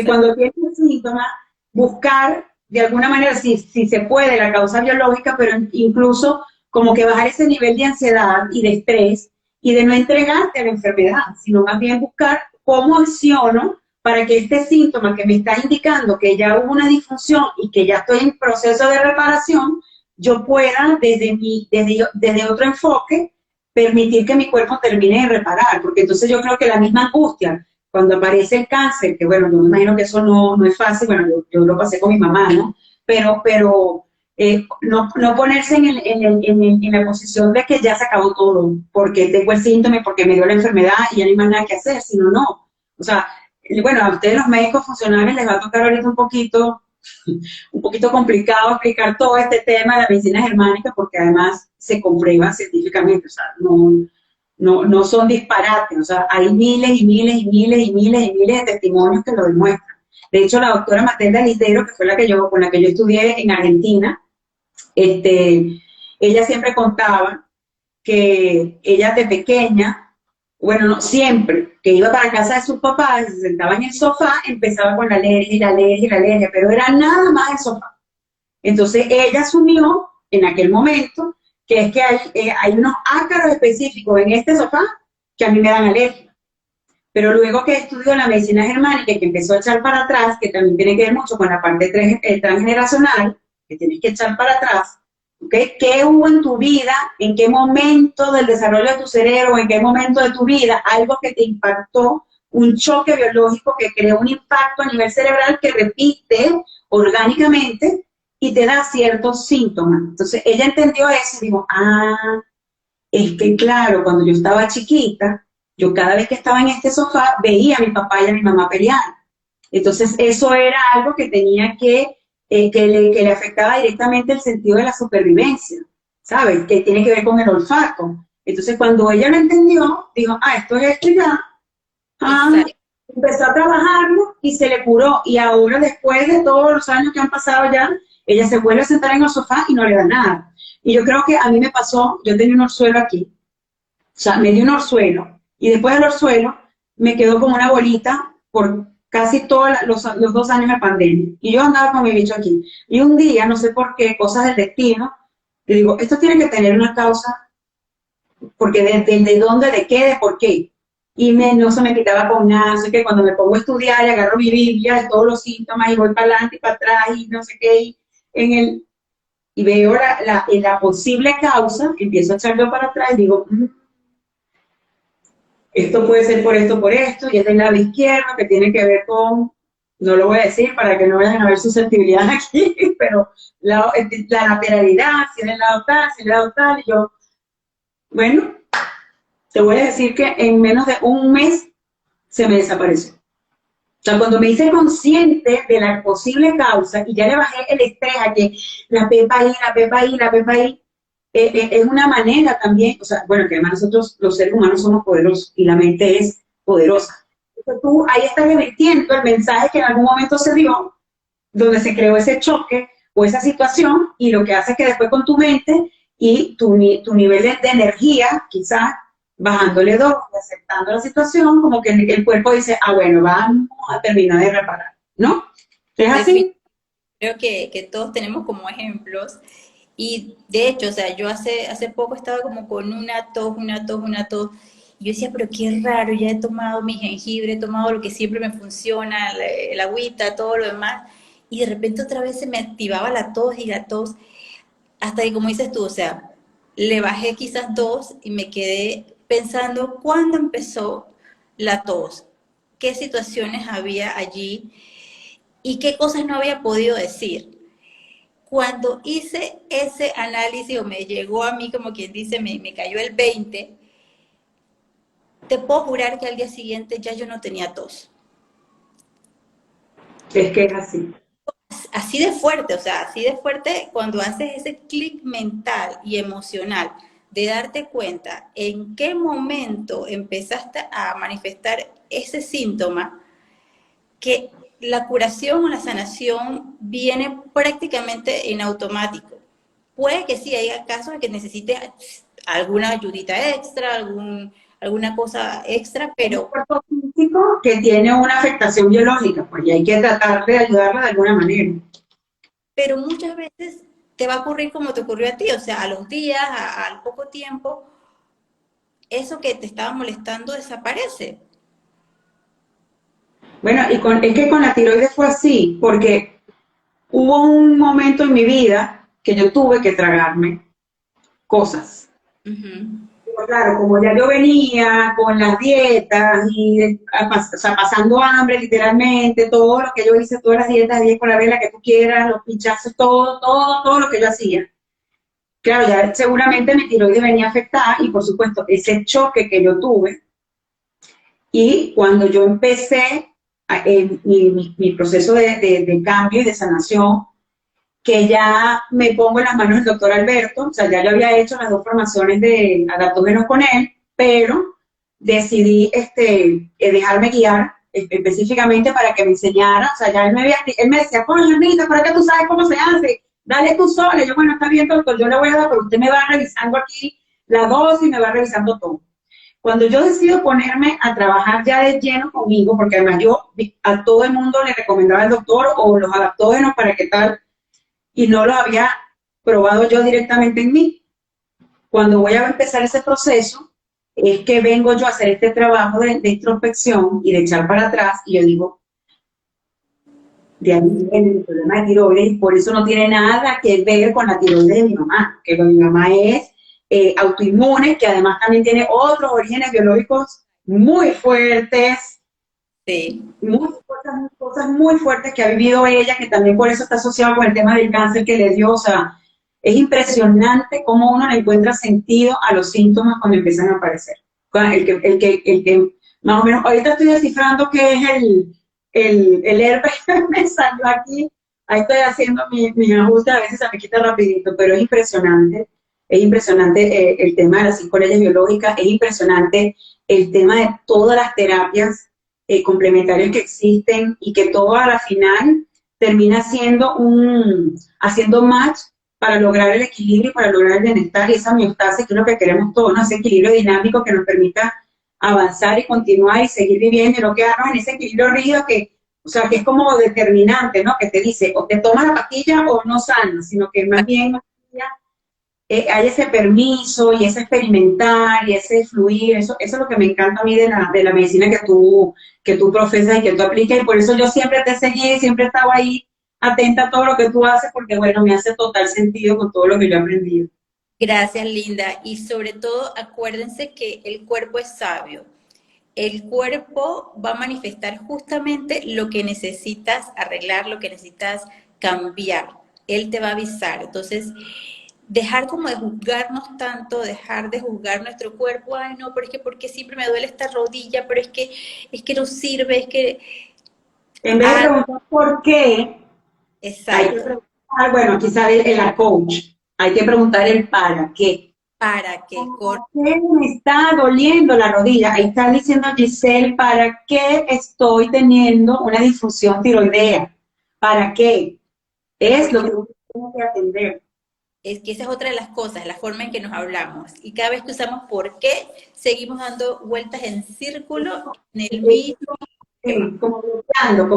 cuando tiene un síntoma, buscar de alguna manera, si se puede, la causa biológica, pero incluso como que bajar ese nivel de ansiedad y de estrés y de no entregarte a la enfermedad, sino más bien buscar cómo acciono para que este síntoma que me está indicando que ya hubo una disfunción y que ya estoy en proceso de reparación, yo pueda desde otro enfoque permitir que mi cuerpo termine de reparar, porque entonces yo creo que la misma angustia cuando aparece el cáncer, que bueno, yo me imagino que eso no es fácil, bueno, yo lo pasé con mi mamá, ¿no? Pero no ponerse en la posición de que ya se acabó todo, porque tengo el síntoma, porque me dio la enfermedad y ya no hay más nada que hacer, sino no. O sea, bueno, a ustedes los médicos funcionales les va a tocar ahorita un poquito complicado explicar todo este tema de la medicina germánica, porque además se comprueba científicamente, o sea, no son disparates, o sea, hay miles y miles y miles y miles y miles de testimonios que lo demuestran. De hecho, la doctora Matilda Litero, que fue con la que yo estudié en Argentina, ella siempre contaba que ella de pequeña, bueno, no siempre, que iba para casa de sus papás, se sentaba en el sofá, empezaba con la alergia y la alergia y la alergia, pero era nada más el sofá. Entonces ella asumió en aquel momento que es que hay unos ácaros específicos en este sofá que a mí me dan alergia. Pero luego que estudió la medicina germánica y que empezó a echar para atrás, que también tiene que ver mucho con la parte transgeneracional, que tienes que echar para atrás, ¿okay? ¿Qué hubo en tu vida? ¿En qué momento del desarrollo de tu cerebro? ¿En qué momento de tu vida? Algo que te impactó, un choque biológico que creó un impacto a nivel cerebral que repite orgánicamente y te da ciertos síntomas. Entonces ella entendió eso y dijo, es que claro, cuando yo estaba chiquita, yo cada vez que estaba en este sofá veía a mi papá y a mi mamá pelear. Entonces eso era algo que tenía que le afectaba directamente el sentido de la supervivencia, ¿sabes? Que tiene que ver con el olfato. Entonces cuando ella lo entendió, dijo, esto es esto y ya. exacto. Empezó a trabajarlo y se le curó. Y ahora, después de todos los años que han pasado ya, ella se vuelve a sentar en el sofá y no le da nada. Y yo creo que a mí me pasó, yo tenía un orzuelo aquí, o sea, me dio un orzuelo. Y después del orzuelo me quedó como una bolita por casi todos los 2 años de pandemia. Y yo andaba con mi bicho aquí. Y un día, no sé por qué, cosas del destino, le digo, esto tiene que tener una causa, porque de dónde, de qué, de por qué. Y no se me quitaba con nada, así que cuando me pongo a estudiar y agarro mi Biblia, todos los síntomas, y voy para adelante y para atrás, y no sé qué, y veo la posible causa, empiezo a echarlo para atrás y digo, esto puede ser por esto, y es del lado izquierdo, que tiene que ver con, no lo voy a decir para que no vayan a ver susceptibilidad aquí, pero la lateralidad, si es del lado tal, si es del lado tal, y yo, bueno, te voy a decir que en menos de un mes se me desapareció. O sea, cuando me hice consciente de la posible causa y ya le bajé el estrés a que la pepa ahí, la pepa ahí, la pepa ahí, es una manera también, o sea, bueno, que además nosotros los seres humanos somos poderosos y la mente es poderosa. Entonces tú ahí estás revirtiendo el mensaje que en algún momento se dio, donde se creó ese choque o esa situación, y lo que hace es que después con tu mente y tu nivel de energía, quizás bajándole dos, aceptando la situación, como que el cuerpo dice, ah, bueno, vamos a terminar de reparar, ¿no? ¿Es así? Creo que todos tenemos como ejemplos. Y de hecho, o sea, yo hace poco estaba como con una tos, una tos, una tos. Y yo decía, pero qué raro, ya he tomado mi jengibre, he tomado lo que siempre me funciona, el agüita, todo lo demás. Y de repente otra vez se me activaba la tos y la tos. Hasta que, como dices tú, o sea, le bajé quizás dos y me quedé pensando cuándo empezó la tos, qué situaciones había allí y qué cosas no había podido decir. Cuando hice ese análisis o me llegó a mí, como quien dice, me cayó el 20, te puedo jurar que al día siguiente ya yo no tenía tos. Es que es así. Así de fuerte, o sea, así de fuerte cuando haces ese clic mental y emocional de darte cuenta en qué momento empezaste a manifestar ese síntoma, que la curación o la sanación viene prácticamente en automático. Puede que sí haya casos en que necesite alguna ayudita extra, alguna cosa extra, Un pero cuerpo físico que tiene una afectación biológica, pues y hay que tratar de ayudarla de alguna manera. muchas veces te va a ocurrir como te ocurrió a ti, o sea, a los días, al poco tiempo, eso que te estaba molestando desaparece. Bueno, es que con la tiroides fue así, porque hubo un momento en mi vida que yo tuve que tragarme cosas. Uh-huh. Pero claro, como ya yo venía con las dietas y o sea, pasando hambre literalmente, todo lo que yo hice, todas las dietas, 10 con la vela que tú quieras, los pinchazos, todo lo que yo hacía. Claro, ya seguramente mi tiroides venía afectada y por supuesto ese choque que yo tuve, y cuando yo empecé mi proceso de cambio y de sanación, que ya me pongo en las manos del doctor Alberto, o sea, ya yo había hecho las 2 formaciones de adaptógenos con él, pero decidí dejarme guiar específicamente para que me enseñara, o sea, ya él me decía, coño, Anita, ¿para qué tú sabes cómo se hace? Dale tú sola. Yo, bueno, está bien, doctor, yo le voy a dar, pero usted me va revisando aquí la dosis y me va revisando todo. Cuando yo decido ponerme a trabajar ya de lleno conmigo, porque además yo a todo el mundo le recomendaba al doctor o los adaptógenos para qué tal, y no lo había probado yo directamente en mí. Cuando voy a empezar ese proceso, es que vengo yo a hacer este trabajo de introspección y de echar para atrás, y yo digo, de ahí viene el problema de tiroides, y por eso no tiene nada que ver con la tiroides de mi mamá, que mi mamá es autoinmune, que además también tiene otros orígenes biológicos muy fuertes, Sí. cosas muy fuertes que ha vivido ella, que también por eso está asociado con el tema del cáncer que le dio. O sea, es impresionante cómo uno le encuentra sentido a los síntomas cuando empiezan a aparecer. El que más o menos, ahorita estoy descifrando qué es el herpes que me salió aquí. Ahí estoy haciendo mi ajuste, a veces se me quita rapidito, pero es impresionante. Es impresionante el tema de las 5 leyes biológicas, es impresionante el tema de todas las terapias complementarios que existen y que todo a la final termina siendo haciendo match para lograr el equilibrio y para lograr el bienestar y esa homeostasis que es lo que queremos todos, ¿no? Ese equilibrio dinámico que nos permita avanzar y continuar y seguir viviendo y no quedarnos en ese equilibrio rígido que, o sea, que es como determinante, ¿no? Que te dice, o te tomas la pastilla o no sanas, sino que más bien hay ese permiso y ese experimentar y ese fluir, eso es lo que me encanta a mí de la medicina que tú profesas y que tú aplicas, y por eso yo siempre te seguí, siempre he estado ahí atenta a todo lo que tú haces, porque bueno, me hace total sentido con todo lo que yo he aprendido. Gracias, Linda. Y sobre todo, acuérdense que el cuerpo es sabio. El cuerpo va a manifestar justamente lo que necesitas arreglar, lo que necesitas cambiar. Él te va a avisar. Entonces, dejar como de juzgarnos tanto, dejar de juzgar nuestro cuerpo, ay no, pero es que porque siempre me duele esta rodilla, pero es que no sirve, es que... En vez de preguntar por qué, hay que Exacto. preguntar, bueno, aquí sale el coach, hay que preguntar el para qué. ¿Para qué? ¿Por qué me está doliendo la rodilla? Ahí está diciendo Giselle, ¿para qué estoy teniendo una disfunción tiroidea? ¿Para qué? Es lo Porque que uno tiene que atender. es que esa es otra de las cosas, la forma en que nos hablamos. Y cada vez que usamos por qué, seguimos dando vueltas en círculo en el mismo. Sí, como bloqueando,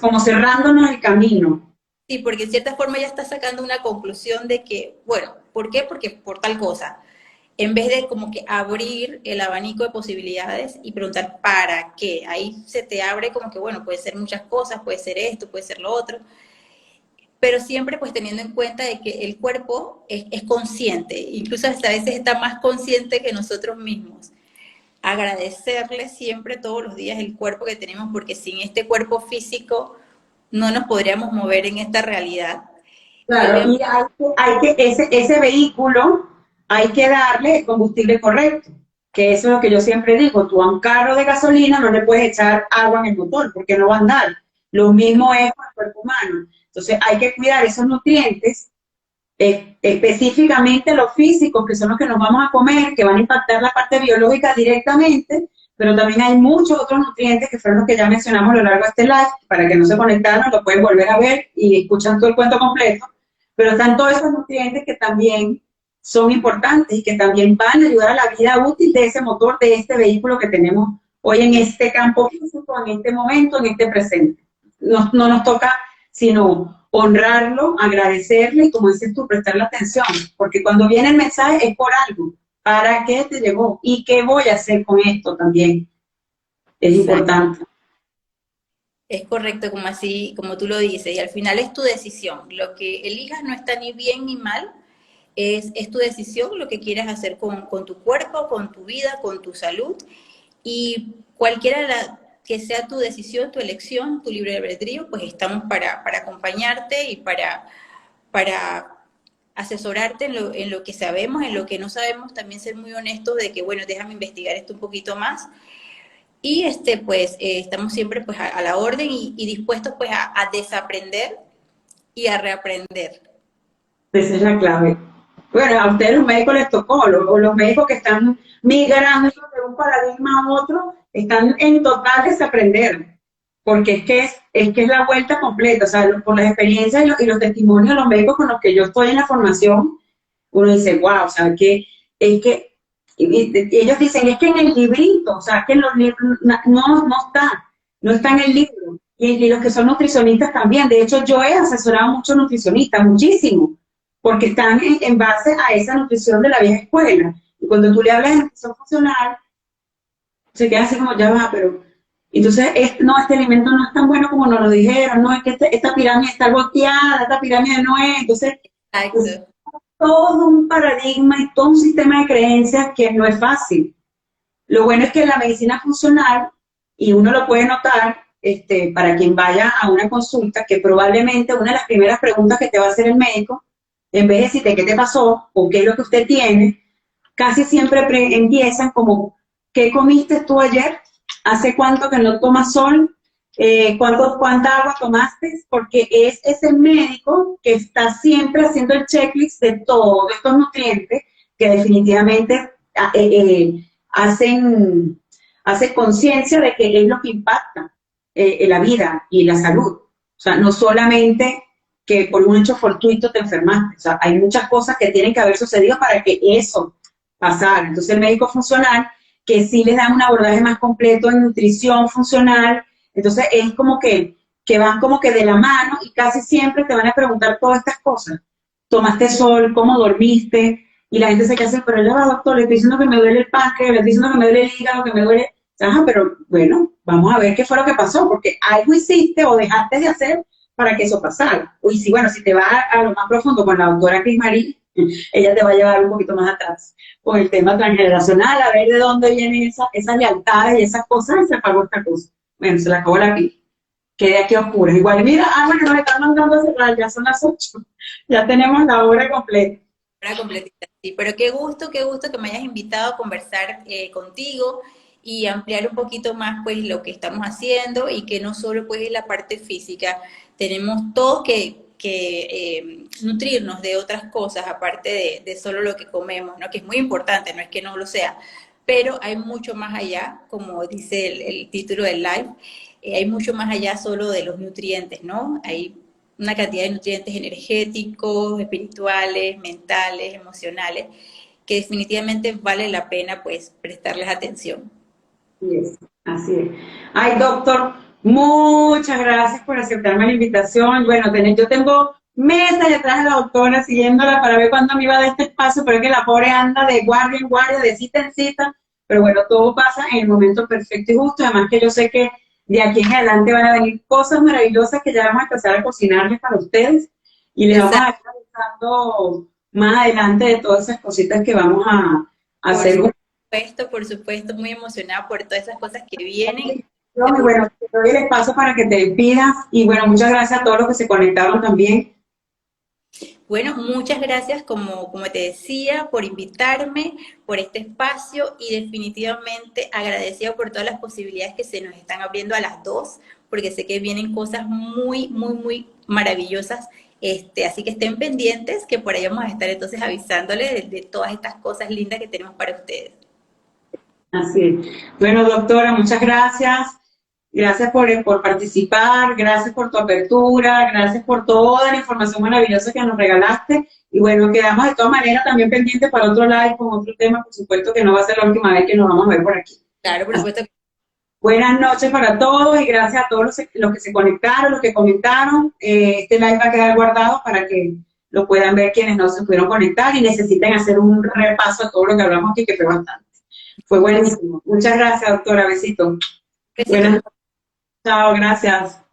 como cerrándonos el camino. Sí, porque en cierta forma ya está sacando una conclusión de que, bueno, ¿por qué? Porque por tal cosa. En vez de como que abrir el abanico de posibilidades y preguntar ¿para qué? Ahí se te abre como que, bueno, puede ser muchas cosas, puede ser esto, puede ser lo otro, pero siempre pues teniendo en cuenta de que el cuerpo es consciente, incluso hasta a veces está más consciente que nosotros mismos. Agradecerle siempre todos los días el cuerpo que tenemos, porque sin este cuerpo físico no nos podríamos mover en esta realidad. Y Claro, obviamente, y ese vehículo hay que darle el combustible correcto, que eso es lo que yo siempre digo, tú a un carro de gasolina no le puedes echar agua en el motor porque no va a andar. Lo mismo es con el cuerpo humano. Entonces hay que cuidar esos nutrientes, específicamente los físicos, que son los que nos vamos a comer, que van a impactar la parte biológica directamente, pero también hay muchos otros nutrientes que fueron los que ya mencionamos a lo largo de este live, para que no se conectaron, lo pueden volver a ver y escuchan todo el cuento completo, pero están todos esos nutrientes que también son importantes y que también van a ayudar a la vida útil de ese motor, de este vehículo que tenemos hoy en este campo físico, en este momento, en este presente. No nos toca sino honrarlo, agradecerle y, como dices tú, prestarle atención, porque cuando viene el mensaje es por algo. ¿Para qué te llegó? ¿Y qué voy a hacer con esto también? Es exacto, importante. es correcto como así, como tú lo dices, y al final es tu decisión. Lo que elijas no está ni bien ni mal, es tu decisión lo que quieras hacer con tu cuerpo, con tu vida, con tu salud, y cualquiera que sea tu decisión, tu elección, tu libre albedrío, pues estamos para acompañarte y para asesorarte en lo que sabemos, en lo que no sabemos, también ser muy honestos de que, bueno, déjame investigar esto un poquito más. Y pues estamos siempre pues a la orden y dispuestos pues a desaprender y a reaprender. Esa es la clave. Bueno, a ustedes los médicos les tocó, o los médicos que están migrando de un paradigma a otro, están en total desaprender, porque es que es la vuelta completa, o sea, por las experiencias y los testimonios de los médicos con los que yo estoy en la formación, uno dice, wow, o sea, es que y ellos dicen, es que en el librito, o sea, que en los libros no está en el libro. Y los que son nutricionistas también. De hecho, yo he asesorado a muchos nutricionistas, muchísimo, porque están en base a esa nutrición de la vieja escuela. Y cuando tú le hablas de nutrición funcional, se queda así como, ya va, pero... Entonces, no, este alimento no es tan bueno como nos lo dijeron, no, es que esta pirámide está volteada, esta pirámide no es. Entonces, es Exacto. todo un paradigma y todo un sistema de creencias que no es fácil. Lo bueno es que la medicina funcional, y uno lo puede notar, para quien vaya a una consulta, que probablemente una de las primeras preguntas que te va a hacer el médico, en vez de decirte qué te pasó o qué es lo que usted tiene, casi siempre empiezan como, ¿qué comiste tú ayer? ¿Hace cuánto que no tomas sol? ¿Cuánta agua tomaste? Porque es ese médico que está siempre haciendo el checklist de todos estos nutrientes que definitivamente hacen hace conciencia de que es lo que impacta la vida y la salud. O sea, no solamente que por un hecho fortuito te enfermaste. O sea, hay muchas cosas que tienen que haber sucedido para que eso pasara. Entonces, el médico funcional, que sí les da un abordaje más completo en nutrición funcional, entonces es como que van como que de la mano y casi siempre te van a preguntar todas estas cosas. ¿Tomaste sol? ¿Cómo dormiste? Y la gente se queda así, pero ya va, doctor, le estoy diciendo que me duele el páncreas, le estoy diciendo que me duele el hígado, que me duele... Ajá, pero bueno, vamos a ver qué fue lo que pasó, porque algo hiciste o dejaste de hacer para que eso pasara. Y si, bueno, si te vas a lo más profundo con la doctora Cris Marie, ella te va a llevar un poquito más atrás con el tema transgeneracional, a ver de dónde vienen esas lealtades y esas cosas, y se apagó esta cosa. Bueno, se la acabó la pila. Quedé aquí a oscuras. Igual, mira, bueno, nos están mandando a cerrar, ya son las 8. Ya tenemos la hora completa. Hora completita, sí, pero qué gusto que me hayas invitado a conversar contigo y ampliar un poquito más pues lo que estamos haciendo y que no solo pues es la parte física, tenemos todos que nutrirnos de otras cosas aparte de solo lo que comemos, ¿no? Que es muy importante, no es que no lo sea, pero hay mucho más allá, como dice el título del live, hay mucho más allá solo de los nutrientes, ¿no? Hay una cantidad de nutrientes energéticos, espirituales, mentales, emocionales, que definitivamente vale la pena pues prestarles atención. Así es, así es. Ay, doctor, muchas gracias por aceptarme la invitación. Bueno, yo tengo meses detrás de la doctora siguiéndola para ver cuándo me iba a dar este espacio, pero es que la pobre anda de guardia en guardia, de cita en cita, pero bueno, todo pasa en el momento perfecto y justo. Además que yo sé que de aquí en adelante van a venir cosas maravillosas que ya vamos a empezar a cocinarles para ustedes y les vamos a estar avisando más adelante de todas esas cositas que vamos a hacer. Por supuesto, muy emocionada por todas esas cosas que vienen. Y bueno, te doy el espacio para que te despidas y bueno, muchas gracias a todos los que se conectaron también. Bueno, muchas gracias, como te decía, por invitarme, por este espacio y definitivamente agradecida por todas las posibilidades que se nos están abriendo a las dos, porque sé que vienen cosas muy, muy, muy maravillosas. Así que estén pendientes, que por ahí vamos a estar entonces avisándoles de todas estas cosas lindas que tenemos para ustedes. Así es. Bueno, doctora, muchas gracias. Gracias por participar, gracias por tu apertura, gracias por toda la información maravillosa que nos regalaste. Y bueno, quedamos de todas maneras también pendientes para otro live con otro tema, por supuesto que no va a ser la última vez que nos vamos a ver por aquí. Claro, por supuesto. Buenas noches para todos y gracias a todos los que se conectaron, los que comentaron. Este live va a quedar guardado para que lo puedan ver quienes no se pudieron conectar y necesiten hacer un repaso a todo lo que hablamos aquí, que fue bastante. Fue buenísimo. Muchas gracias, doctora. Besito. Besito. Buenas noches. Chao, gracias.